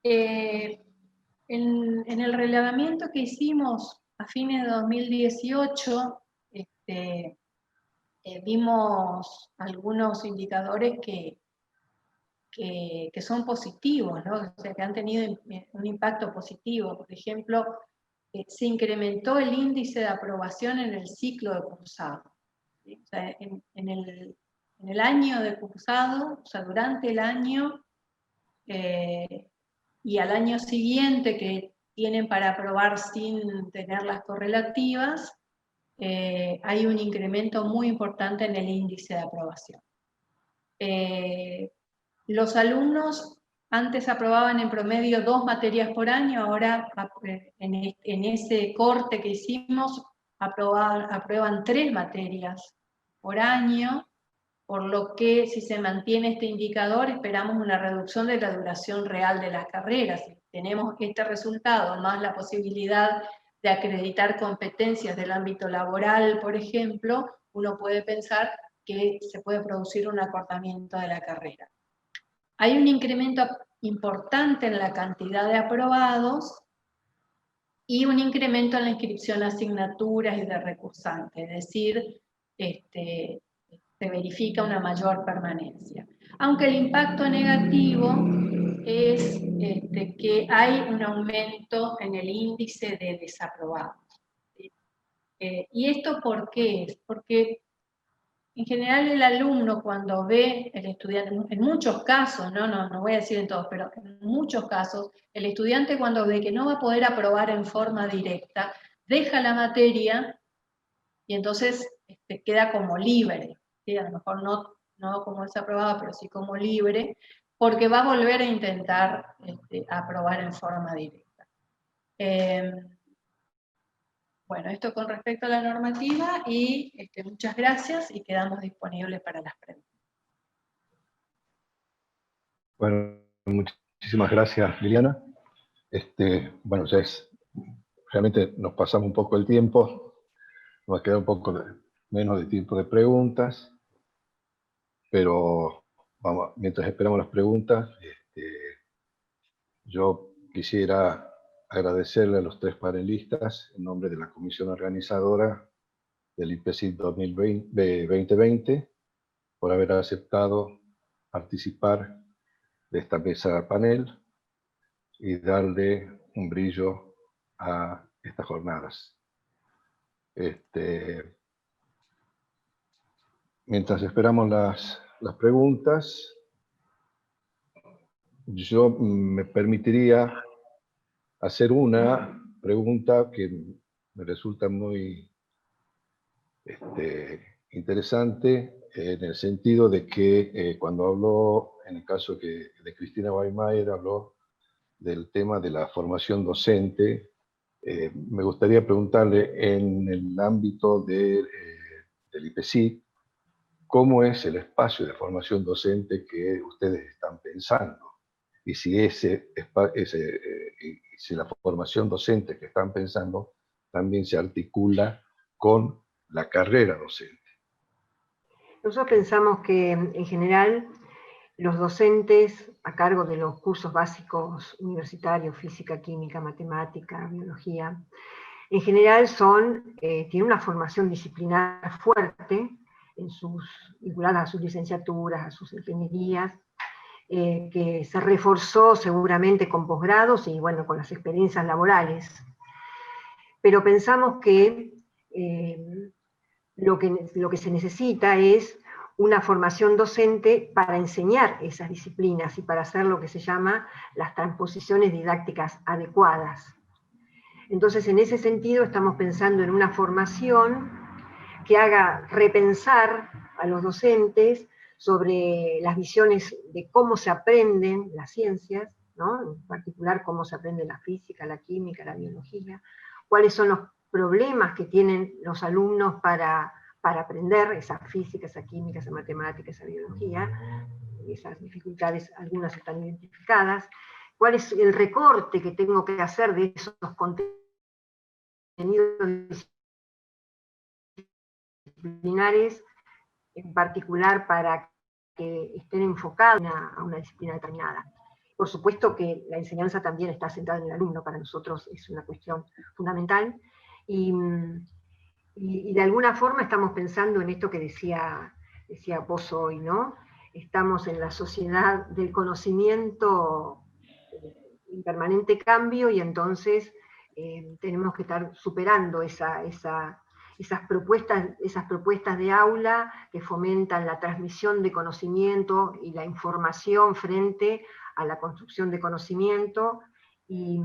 En el relevamiento que hicimos a fines de 2018, vimos algunos indicadores que son positivos, ¿no? O sea, que han tenido un impacto positivo. Por ejemplo, se incrementó el índice de aprobación en el ciclo de cursado. ¿Sí? O sea, en el año de cursado, o sea, durante el año, y al año siguiente que tienen para aprobar sin tener las correlativas, hay un incremento muy importante en el índice de aprobación. Los alumnos antes aprobaban en promedio 2 materias por año, ahora en ese corte que hicimos aprueban 3 materias por año, por lo que si se mantiene este indicador esperamos una reducción de la duración real de las carreras. Si tenemos este resultado más la posibilidad de acreditar competencias del ámbito laboral, por ejemplo, uno puede pensar que se puede producir un acortamiento de la carrera. Hay un incremento importante en la cantidad de aprobados y un incremento en la inscripción a asignaturas y de recursantes, es decir, se verifica una mayor permanencia. Aunque el impacto negativo es que hay un aumento en el índice de desaprobados. ¿Y esto por qué es? Porque en general el alumno cuando ve el estudiante, en muchos casos, no voy a decir en todos, pero en muchos casos, el estudiante cuando ve que no va a poder aprobar en forma directa, deja la materia y entonces queda como libre. ¿Sí? A lo mejor no como desaprobado, pero sí como libre, porque va a volver a intentar aprobar en forma directa. Bueno, esto con respecto a la normativa y muchas gracias y quedamos disponibles para las preguntas. Bueno, muchísimas gracias, Liliana. Bueno, realmente nos pasamos un poco el tiempo, nos queda un poco menos de tiempo de preguntas, pero vamos, mientras esperamos las preguntas, yo quisiera agradecerle a los 3 panelistas en nombre de la comisión organizadora del IPCID 2020 por haber aceptado participar de esta mesa panel y darle un brillo a estas jornadas. Mientras esperamos las preguntas, yo me permitiría hacer una pregunta que me resulta muy interesante, en el sentido de que cuando habló, en el caso de Cristina Weimayer, habló del tema de la formación docente. Me gustaría preguntarle, en el ámbito del IPECIC, ¿cómo es el espacio de formación docente que ustedes están pensando? Y si, si la formación docente que están pensando también se articula con la carrera docente. Nosotros pensamos que, en general, los docentes a cargo de los cursos básicos universitarios, física, química, matemática, biología, en general tienen una formación disciplinar fuerte, vinculada a sus licenciaturas, a sus ingenierías, que se reforzó seguramente con posgrados y bueno, con las experiencias laborales. Pero pensamos que lo que se necesita es una formación docente para enseñar esas disciplinas y para hacer lo que se llama las transposiciones didácticas adecuadas. Entonces, en ese sentido, estamos pensando en una formación que haga repensar a los docentes sobre las visiones de cómo se aprenden las ciencias, ¿no? En particular cómo se aprende la física, la química, la biología, cuáles son los problemas que tienen los alumnos para aprender esa física, esa química, esa matemática, esa biología. Esas dificultades, algunas están identificadas. ¿Cuál es el recorte que tengo que hacer de esos contenidos disciplinares, en particular para que estén enfocados a una disciplina determinada? Por supuesto que la enseñanza también está centrada en el alumno, para nosotros es una cuestión fundamental, y de alguna forma estamos pensando en esto que decía vos hoy, ¿no? Estamos en la sociedad del conocimiento en permanente cambio, y entonces tenemos que estar superando esas propuestas de aula que fomentan la transmisión de conocimiento y la información frente a la construcción de conocimiento, y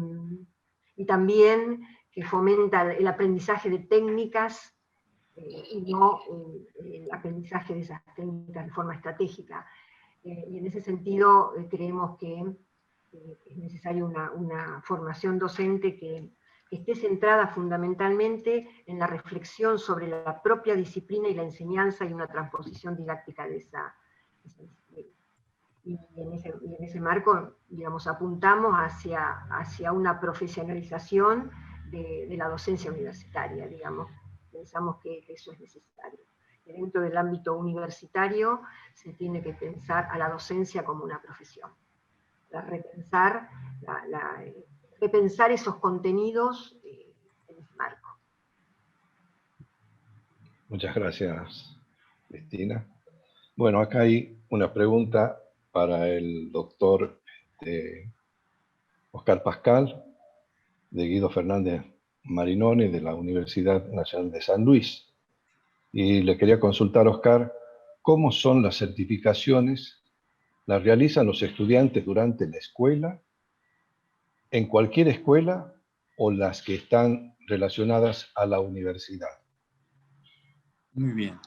también que fomenta el aprendizaje de técnicas y no el aprendizaje de esas técnicas de forma estratégica. Y en ese sentido creemos que es necesaria una formación docente que esté centrada fundamentalmente en la reflexión sobre la propia disciplina y la enseñanza, y una transposición didáctica de esa disciplina. Y en ese marco, digamos, apuntamos hacia una profesionalización de la docencia universitaria, digamos. Pensamos que eso es necesario. Que dentro del ámbito universitario se tiene que pensar a la docencia como una profesión. Repensar esos contenidos en ese marco. Muchas gracias, Cristina. Bueno, acá hay una pregunta para el doctor Oscar Pascal, de Guido Fernández Marinoni, de la Universidad Nacional de San Luis. Y le quería consultar, Oscar, ¿cómo son las certificaciones? ¿Las realizan los estudiantes durante la escuela, en cualquier escuela, o las que están relacionadas a la universidad? Muy bien.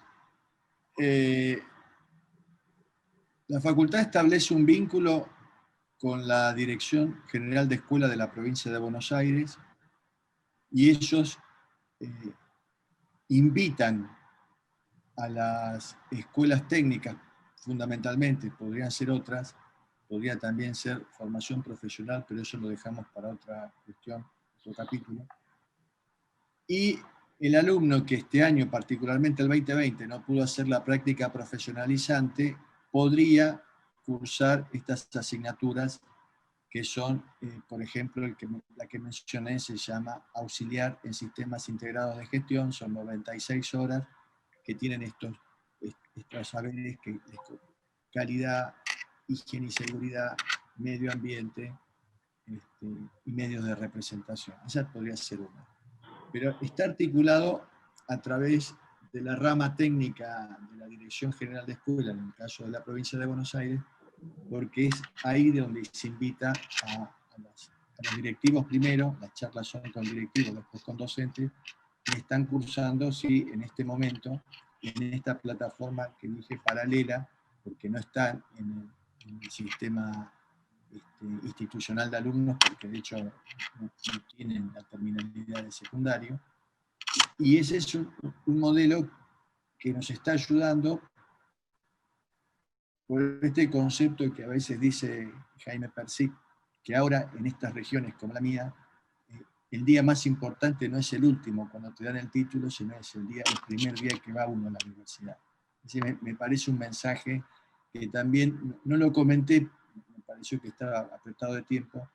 La facultad establece un vínculo con la Dirección General de Escuela de la Provincia de Buenos Aires, y ellos invitan a las escuelas técnicas, fundamentalmente, podrían ser otras, podría también ser formación profesional, pero eso lo dejamos para otra cuestión, otro capítulo. Y el alumno que este año, particularmente el 2020, no pudo hacer la práctica profesionalizante, podría cursar estas asignaturas que son, por ejemplo, la que mencioné se llama Auxiliar en Sistemas Integrados de Gestión, son 96 horas que tienen estos saberes que calidad, higiene y seguridad, medio ambiente y medios de representación. Esa podría ser una. Pero está articulado a través de la rama técnica de la Dirección General de Escuela, en el caso de la provincia de Buenos Aires, porque es ahí de donde se invita a las los directivos primero, las charlas son con directivos, después con docentes, que están cursando, sí, en este momento, en esta plataforma que dije paralela, porque no están en el sistema institucional de alumnos, porque de hecho no tienen la terminalidad de secundario, y ese es un modelo que nos está ayudando por este concepto que a veces dice Jaime Persic, que ahora en estas regiones como la mía, el día más importante no es el último cuando te dan el título, sino es el primer día que va uno a la universidad. Así me parece un mensaje que también, no lo comenté, me pareció que estaba apretado de tiempo,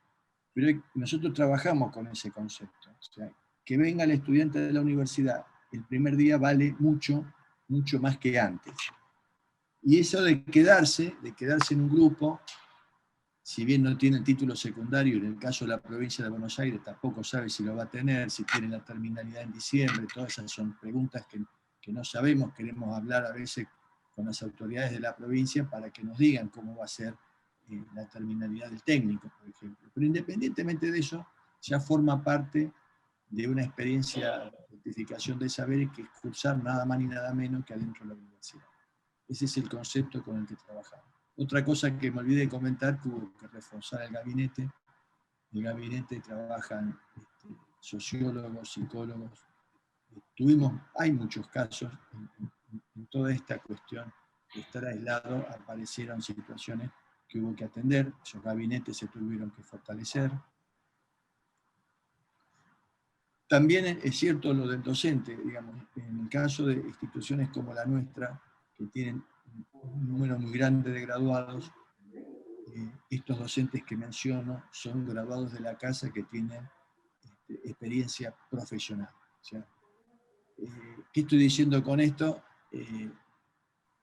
pero nosotros trabajamos con ese concepto. O sea, que venga el estudiante de la universidad, el primer día vale mucho, mucho más que antes. Y eso de quedarse en un grupo, si bien no tiene el título secundario, en el caso de la provincia de Buenos Aires tampoco sabe si lo va a tener, si tiene la terminalidad en diciembre, todas esas son preguntas que no sabemos, queremos hablar a veces con las autoridades de la provincia para que nos digan cómo va a ser la terminalidad del técnico, por ejemplo. Pero independientemente de eso, ya forma parte de una experiencia de certificación de saberes que es cursar nada más ni nada menos que adentro de la universidad. Ese es el concepto con el que trabajamos. Otra cosa que me olvidé de comentar, tuvo que reforzar el gabinete. En el gabinete trabajan sociólogos, psicólogos. Hay muchos casos en toda esta cuestión de estar aislado, aparecieron situaciones que hubo que atender, esos gabinetes se tuvieron que fortalecer. También es cierto lo del docente, digamos, en el caso de instituciones como la nuestra, que tienen un número muy grande de graduados, estos docentes que menciono son graduados de la casa que tienen experiencia profesional. O sea, ¿qué estoy diciendo con esto?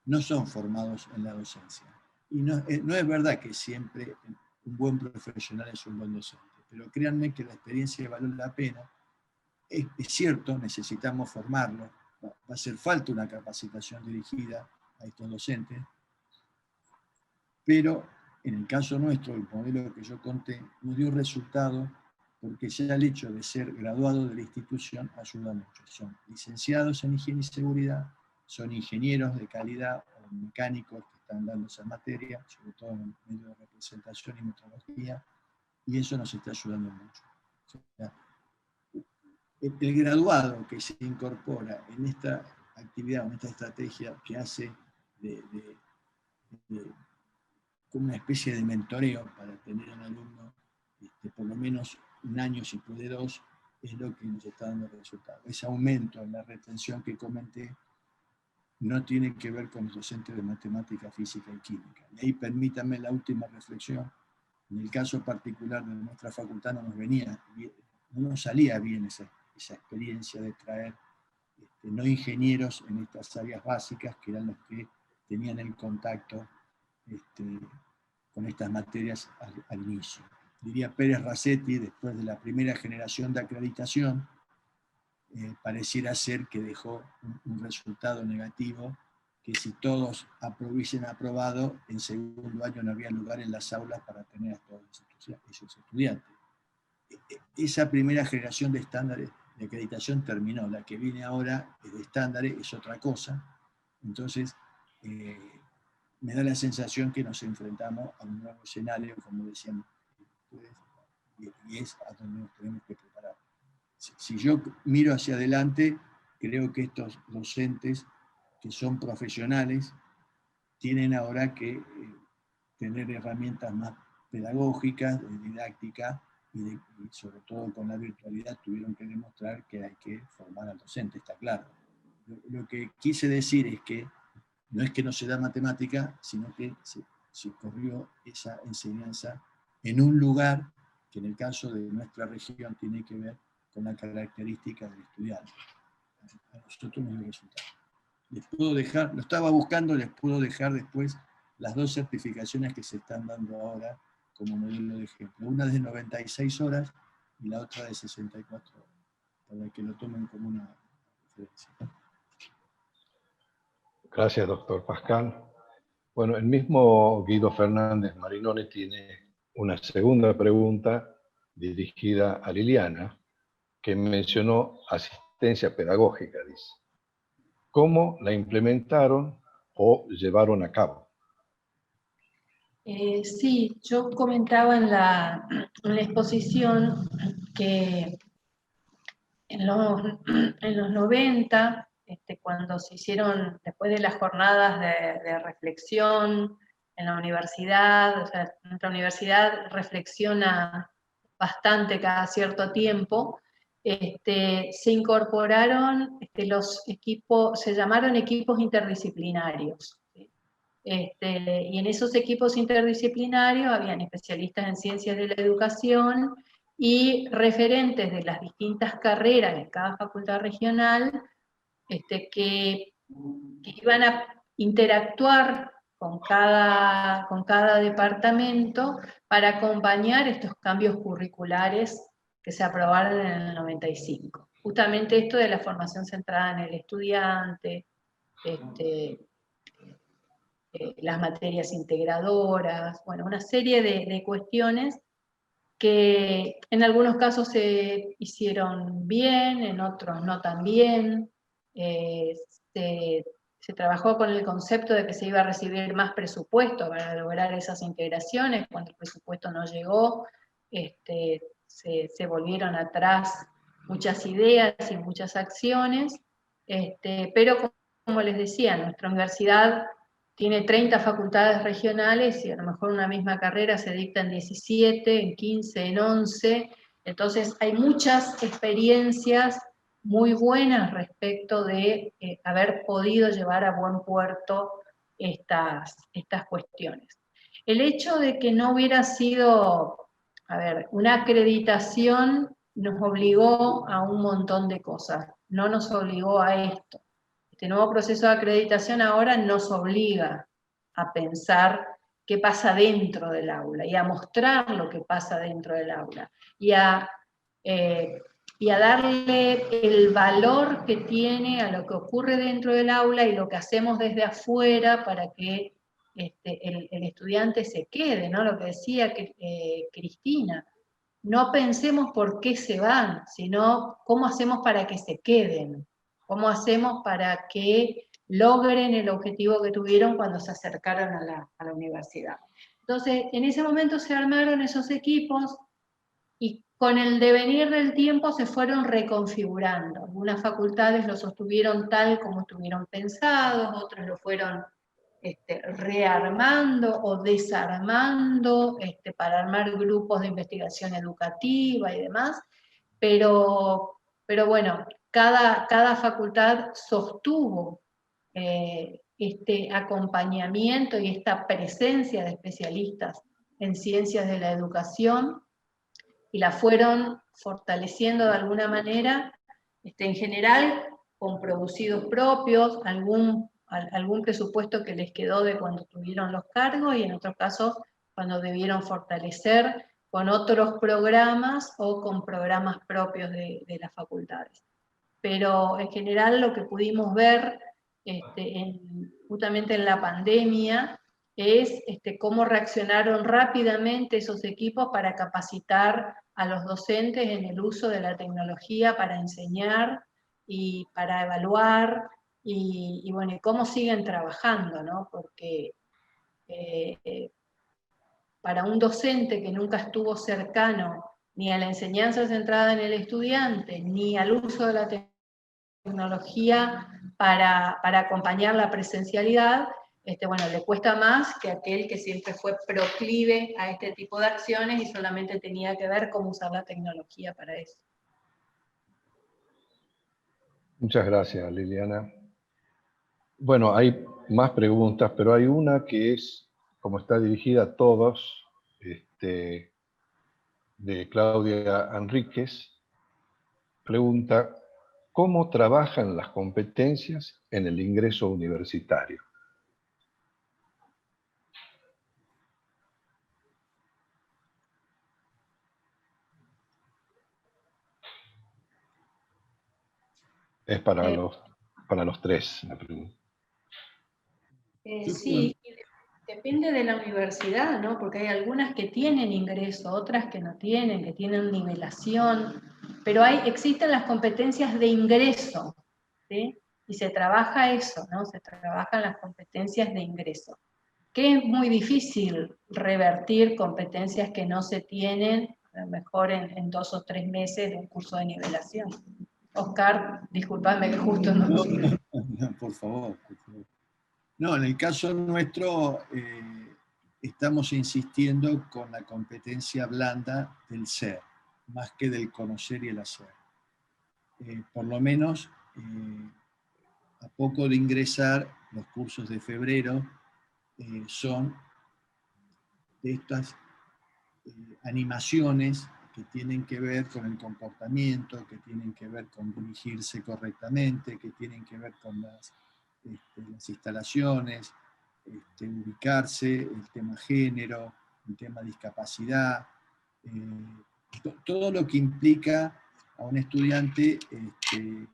No son formados en la docencia. Y no es verdad que siempre un buen profesional es un buen docente, pero créanme que la experiencia vale la pena. Es cierto, necesitamos formarlo, va a hacer falta una capacitación dirigida a estos docentes, pero en el caso nuestro, el modelo que yo conté, nos dio resultado porque ya el hecho de ser graduado de la institución ayuda mucho. Son licenciados en higiene y seguridad, son ingenieros de calidad o mecánicos que están dando esa materia, sobre todo en el medio de representación y metodología, y eso nos está ayudando mucho. O sea, el graduado que se incorpora en esta actividad, en esta estrategia que hace como una especie de mentoreo para tener al alumno por lo menos un año, si puede 2, es lo que nos está dando resultados. Ese aumento en la retención que comenté no tiene que ver con los docentes de matemática, física y química. Y ahí permítanme la última reflexión. En el caso particular de nuestra facultad no nos salía bien esa experiencia de traer no ingenieros en estas áreas básicas, que eran los que tenían el contacto con estas materias al inicio. Diría Pérez Racetti, después de la primera generación de acreditación, pareciera ser que dejó un resultado negativo, que si todos hubiesen aprobado, en segundo año no había lugar en las aulas para tener a todos esos estudiantes. Esa primera generación de estándares de acreditación terminó, la que viene ahora de estándares es otra cosa, entonces me da la sensación que nos enfrentamos a un nuevo escenario, como decían ustedes, y es a donde nos tenemos que preparar. Si yo miro hacia adelante, creo que estos docentes que son profesionales tienen ahora que tener herramientas más pedagógicas, de didáctica, y sobre todo con la virtualidad tuvieron que demostrar que hay que formar al docente, está claro. Lo que quise decir es que no es que no se da matemática, sino que se corrió esa enseñanza en un lugar que en el caso de nuestra región tiene que ver con la característica del estudiante. A nosotros nos dio resultado. Les puedo dejar, lo estaba buscando, les puedo dejar después las 2 certificaciones que se están dando ahora como modelo de ejemplo. Una de 96 horas y la otra de 64 horas, para que lo tomen como una referencia. Gracias, doctor Pascal. Bueno, el mismo Guido Fernández Marinoni tiene una segunda pregunta dirigida a Liliana, que mencionó asistencia pedagógica, dice. ¿Cómo la implementaron o llevaron a cabo? Sí, yo comentaba en la exposición que en los 90, cuando se hicieron, después de las jornadas de reflexión en la universidad, o sea, nuestra universidad reflexiona bastante cada cierto tiempo, se incorporaron los equipos, se llamaron equipos interdisciplinarios. ¿Sí? Y en esos equipos interdisciplinarios habían especialistas en ciencias de la educación y referentes de las distintas carreras de cada facultad regional que iban a interactuar con cada departamento para acompañar estos cambios curriculares que se aprobaron en el 95. Justamente esto de la formación centrada en el estudiante, las materias integradoras, bueno, una serie de cuestiones que en algunos casos se hicieron bien, en otros no tan bien. Se trabajó con el concepto de que se iba a recibir más presupuesto para lograr esas integraciones. Cuando el presupuesto no llegó, se volvieron atrás muchas ideas y muchas acciones, pero como les decía, nuestra universidad tiene 30 facultades regionales y a lo mejor una misma carrera se dicta en 17, en 15, en 11. Entonces hay muchas experiencias muy buenas respecto de haber podido llevar a buen puerto estas cuestiones. El hecho de que no hubiera sido, una acreditación nos obligó a un montón de cosas, no nos obligó a esto. Este nuevo proceso de acreditación ahora nos obliga a pensar qué pasa dentro del aula y a mostrar lo que pasa dentro del aula y a darle el valor que tiene a lo que ocurre dentro del aula y lo que hacemos desde afuera para que el estudiante se quede, ¿no? Lo que decía Cristina. No pensemos por qué se van, sino cómo hacemos para que se queden. ¿Cómo hacemos para que logren el objetivo que tuvieron cuando se acercaron a la universidad? Entonces, en ese momento se armaron esos equipos y con el devenir del tiempo se fueron reconfigurando. Algunas facultades lo sostuvieron tal como estuvieron pensados, otras lo fueron rearmando o desarmando para armar grupos de investigación educativa y demás, pero bueno, cada facultad sostuvo este acompañamiento y esta presencia de especialistas en ciencias de la educación y la fueron fortaleciendo de alguna manera, en general con producidos propios, algún presupuesto que les quedó de cuando tuvieron los cargos y en otros casos cuando debieron fortalecer con otros programas o con programas propios de las facultades. Pero en general lo que pudimos ver justamente en la pandemia es cómo reaccionaron rápidamente esos equipos para capacitar a los docentes en el uso de la tecnología para enseñar y para evaluar, y bueno, y cómo siguen trabajando, ¿no? Porque para un docente que nunca estuvo cercano ni a la enseñanza centrada en el estudiante, ni al uso de la tecnología para acompañar la presencialidad, bueno, le cuesta más que aquel que siempre fue proclive a este tipo de acciones y solamente tenía que ver cómo usar la tecnología para eso. Muchas gracias, Liliana. Bueno, hay más preguntas, pero hay una que es, como está dirigida a todos, de Claudia Enríquez. Pregunta, ¿cómo trabajan las competencias en el ingreso universitario? Es para los tres, la pregunta. Sí, Depende de la universidad, ¿no? Porque hay algunas que tienen ingreso, otras que no tienen, que tienen nivelación, pero existen las competencias de ingreso, ¿sí? Y se trabaja eso, ¿no? Se trabajan las competencias de ingreso, que es muy difícil revertir competencias que no se tienen, a lo mejor en 2 o 3 meses de un curso de nivelación. Oscar, disculpame que justo no... No, por favor, por favor. No, en el caso nuestro estamos insistiendo con la competencia blanda del ser, más que del conocer y el hacer. Por lo menos, a poco de ingresar, los cursos de febrero son de estas animaciones que tienen que ver con el comportamiento, que tienen que ver con dirigirse correctamente, que tienen que ver con las instalaciones, ubicarse, el tema género, el tema discapacidad, todo lo que implica a un estudiante que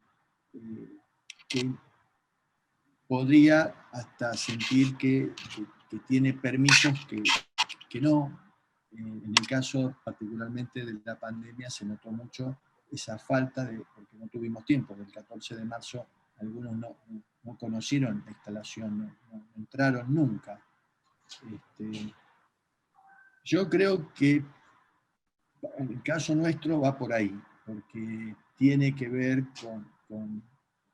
podría hasta sentir que tiene permisos que no. En el caso particularmente de la pandemia se notó mucho esa falta porque no tuvimos tiempo, del 14 de marzo algunos no conocieron la instalación, no entraron nunca. Yo creo que en el caso nuestro va por ahí, porque tiene que ver con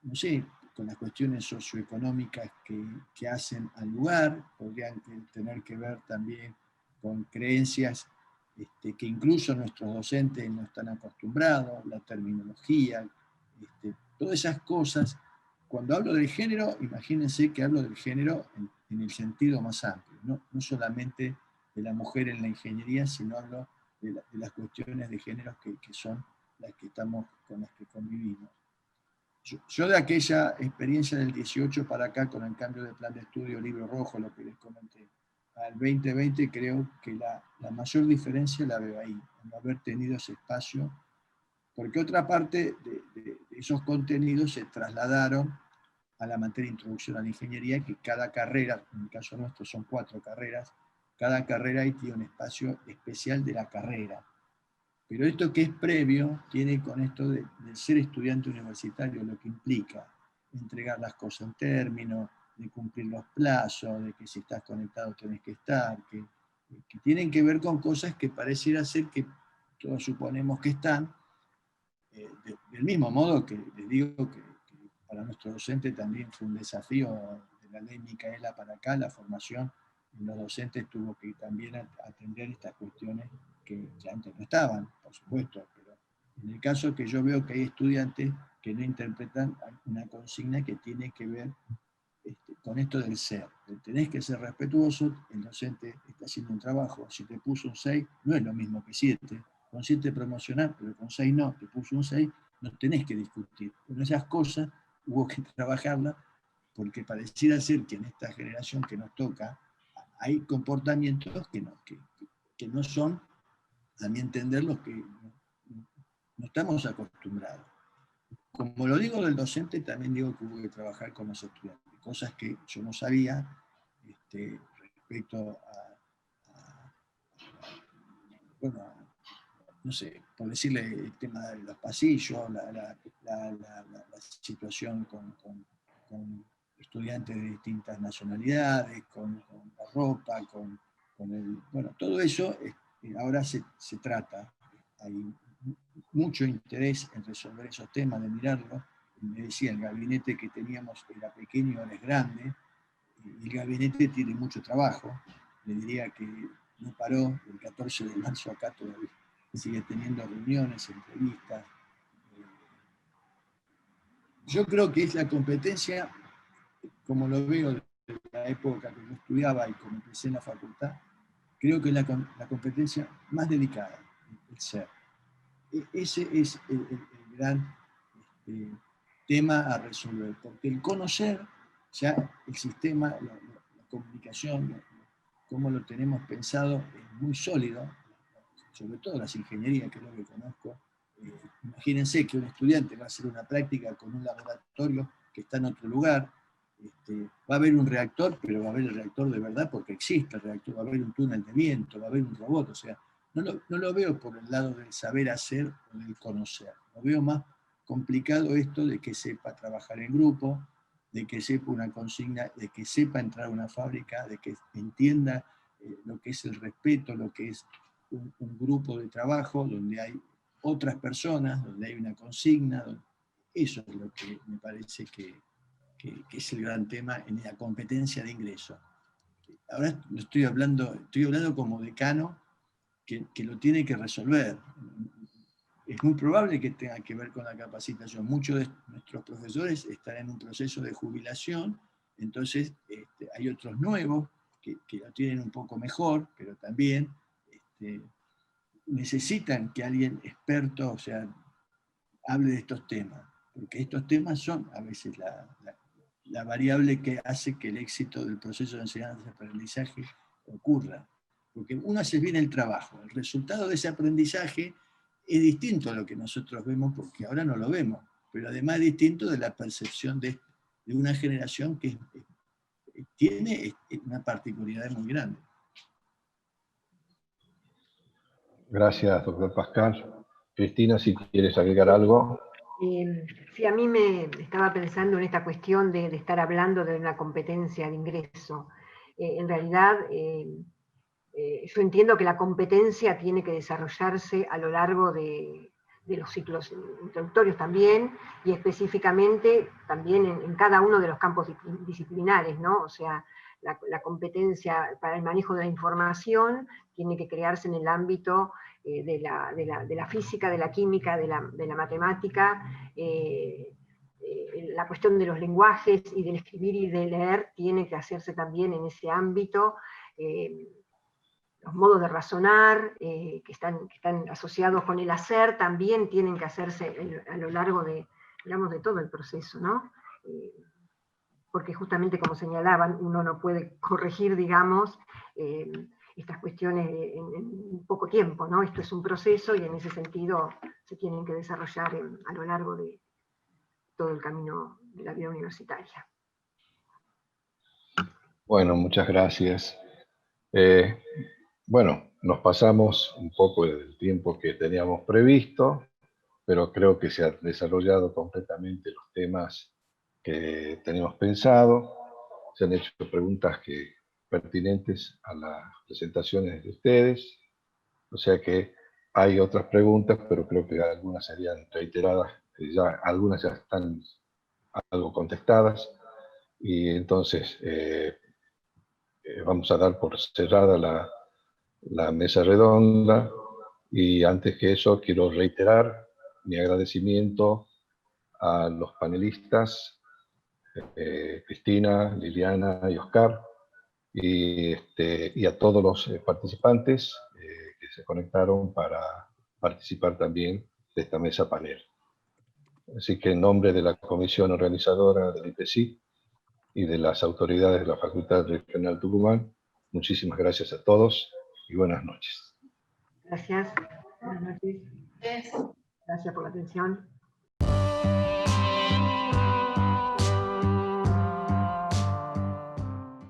no sé, con las cuestiones socioeconómicas que hacen al lugar, podrían tener que ver también con creencias que incluso nuestros docentes no están acostumbrados, la terminología, todas esas cosas. Cuando hablo del género, imagínense que hablo del género en el sentido más amplio, no solamente de la mujer en la ingeniería, sino hablo de las cuestiones de género que son las que con las que convivimos. Yo de aquella experiencia del 18 para acá, con el cambio de plan de estudio, libro rojo, lo que les comenté, al 2020 creo que la mayor diferencia la veo ahí, en haber tenido ese espacio, porque otra parte de esos contenidos se trasladaron a la materia de introducción a la ingeniería, que cada carrera, en el caso nuestro son 4 carreras, cada carrera ahí tiene un espacio especial de la carrera. Pero esto que es previo tiene con esto de ser estudiante universitario lo que implica entregar las cosas en términos, de cumplir los plazos, de que si estás conectado tenés que estar, que tienen que ver con cosas que pareciera ser que todos suponemos que están, del mismo modo que les digo que para nuestro docente también fue un desafío de la ley Micaela para acá, la formación en los docentes tuvo que también atender estas cuestiones que antes no estaban, por supuesto, pero en el caso que yo veo que hay estudiantes que no interpretan una consigna que tiene que ver con esto del ser. Tenés que ser respetuoso, el docente está haciendo un trabajo, si te puso un 6, no es lo mismo que 7, con 7 promocionar, pero con 6 no, te puso un 6, no tenés que discutir. Pero esas cosas hubo que trabajarlas, porque pareciera ser que en esta generación que nos toca, hay comportamientos que no son, a mi entender, los que no estamos acostumbrados. Como lo digo del docente, también digo que hubo que trabajar con los estudiantes, cosas que yo no sabía respecto bueno, no sé, por decirle el tema de los pasillos, la situación con estudiantes de distintas nacionalidades, con la ropa, con bueno, todo eso ahora se trata. Hay mucho interés en resolver esos temas, de mirarlo. Me decía, el gabinete que teníamos era pequeño, ahora es grande, y el gabinete tiene mucho trabajo. Le diría que no paró, el 14 de marzo acá todavía sigue teniendo reuniones, entrevistas. Yo creo que es la competencia, como lo veo de la época que yo estudiaba y como empecé en la facultad, creo que es la competencia más delicada, el ser. Ese es el gran tema a resolver, porque el conocer, ya el sistema, la comunicación, cómo lo tenemos pensado, es muy sólido, sobre todo las ingenierías, que es lo que conozco. Imagínense que un estudiante va a hacer una práctica con un laboratorio que está en otro lugar, Va a haber un reactor, pero va a haber el reactor de verdad porque existe el reactor, va a haber un túnel de viento, va a haber un robot, o sea, no lo veo por el lado del saber hacer o del conocer. Lo veo más complicado esto de que sepa trabajar en grupo, de que sepa una consigna, de que sepa entrar a una fábrica, de que entienda lo que es el respeto, lo que es un grupo de trabajo donde hay otras personas, donde hay una consigna. Eso es lo que me parece que es el gran tema en la competencia de ingreso. Ahora estoy hablando como decano que lo tiene que resolver. Es muy probable que tenga que ver con la capacitación. Muchos de nuestros profesores están en un proceso de jubilación, entonces hay otros nuevos que lo tienen un poco mejor, pero también necesitan que alguien experto, o sea, hable de estos temas, porque estos temas son a veces la variable que hace que el éxito del proceso de enseñanza y aprendizaje ocurra. Porque uno hace bien el trabajo, el resultado de ese aprendizaje es distinto a lo que nosotros vemos, porque ahora no lo vemos, pero además es distinto de la percepción de una generación que tiene una particularidad muy grande. Gracias, doctor Pascal. Cristina, si quieres agregar algo. Sí, a mí me estaba pensando en esta cuestión de estar hablando de una competencia de ingreso. En realidad, yo entiendo que la competencia tiene que desarrollarse a lo largo de los ciclos introductorios también, y específicamente también en cada uno de los campos disciplinares, ¿no? O sea, la competencia para el manejo de la información tiene que crearse en el ámbito de la física, de la química, de la matemática. La cuestión de los lenguajes y del escribir y del leer tiene que hacerse también en ese ámbito. Los modos de razonar que están asociados con el hacer también tienen que hacerse a lo largo de, digamos, de todo el proceso, ¿no? Porque justamente, como señalaban, uno no puede corregir, digamos, estas cuestiones en poco tiempo, ¿no? Esto es un proceso y en ese sentido se tienen que desarrollar a lo largo de todo el camino de la vida universitaria. Bueno, muchas gracias. Bueno, nos pasamos un poco del tiempo que teníamos previsto, pero creo que se han desarrollado completamente los temas que teníamos pensado. Se han hecho preguntas pertinentes a las presentaciones de ustedes, o sea que hay otras preguntas, pero creo que algunas serían reiteradas, algunas ya están algo contestadas, y entonces vamos a dar por cerrada la mesa redonda, y antes que eso quiero reiterar mi agradecimiento a los panelistas, Cristina, Liliana y Oscar, y a todos los participantes que se conectaron para participar también de esta mesa panel. Así que en nombre de la comisión organizadora del IPECI y de las autoridades de la Facultad Regional Tucumán, muchísimas gracias a todos y buenas noches. Gracias. Buenas noches. Gracias por la atención.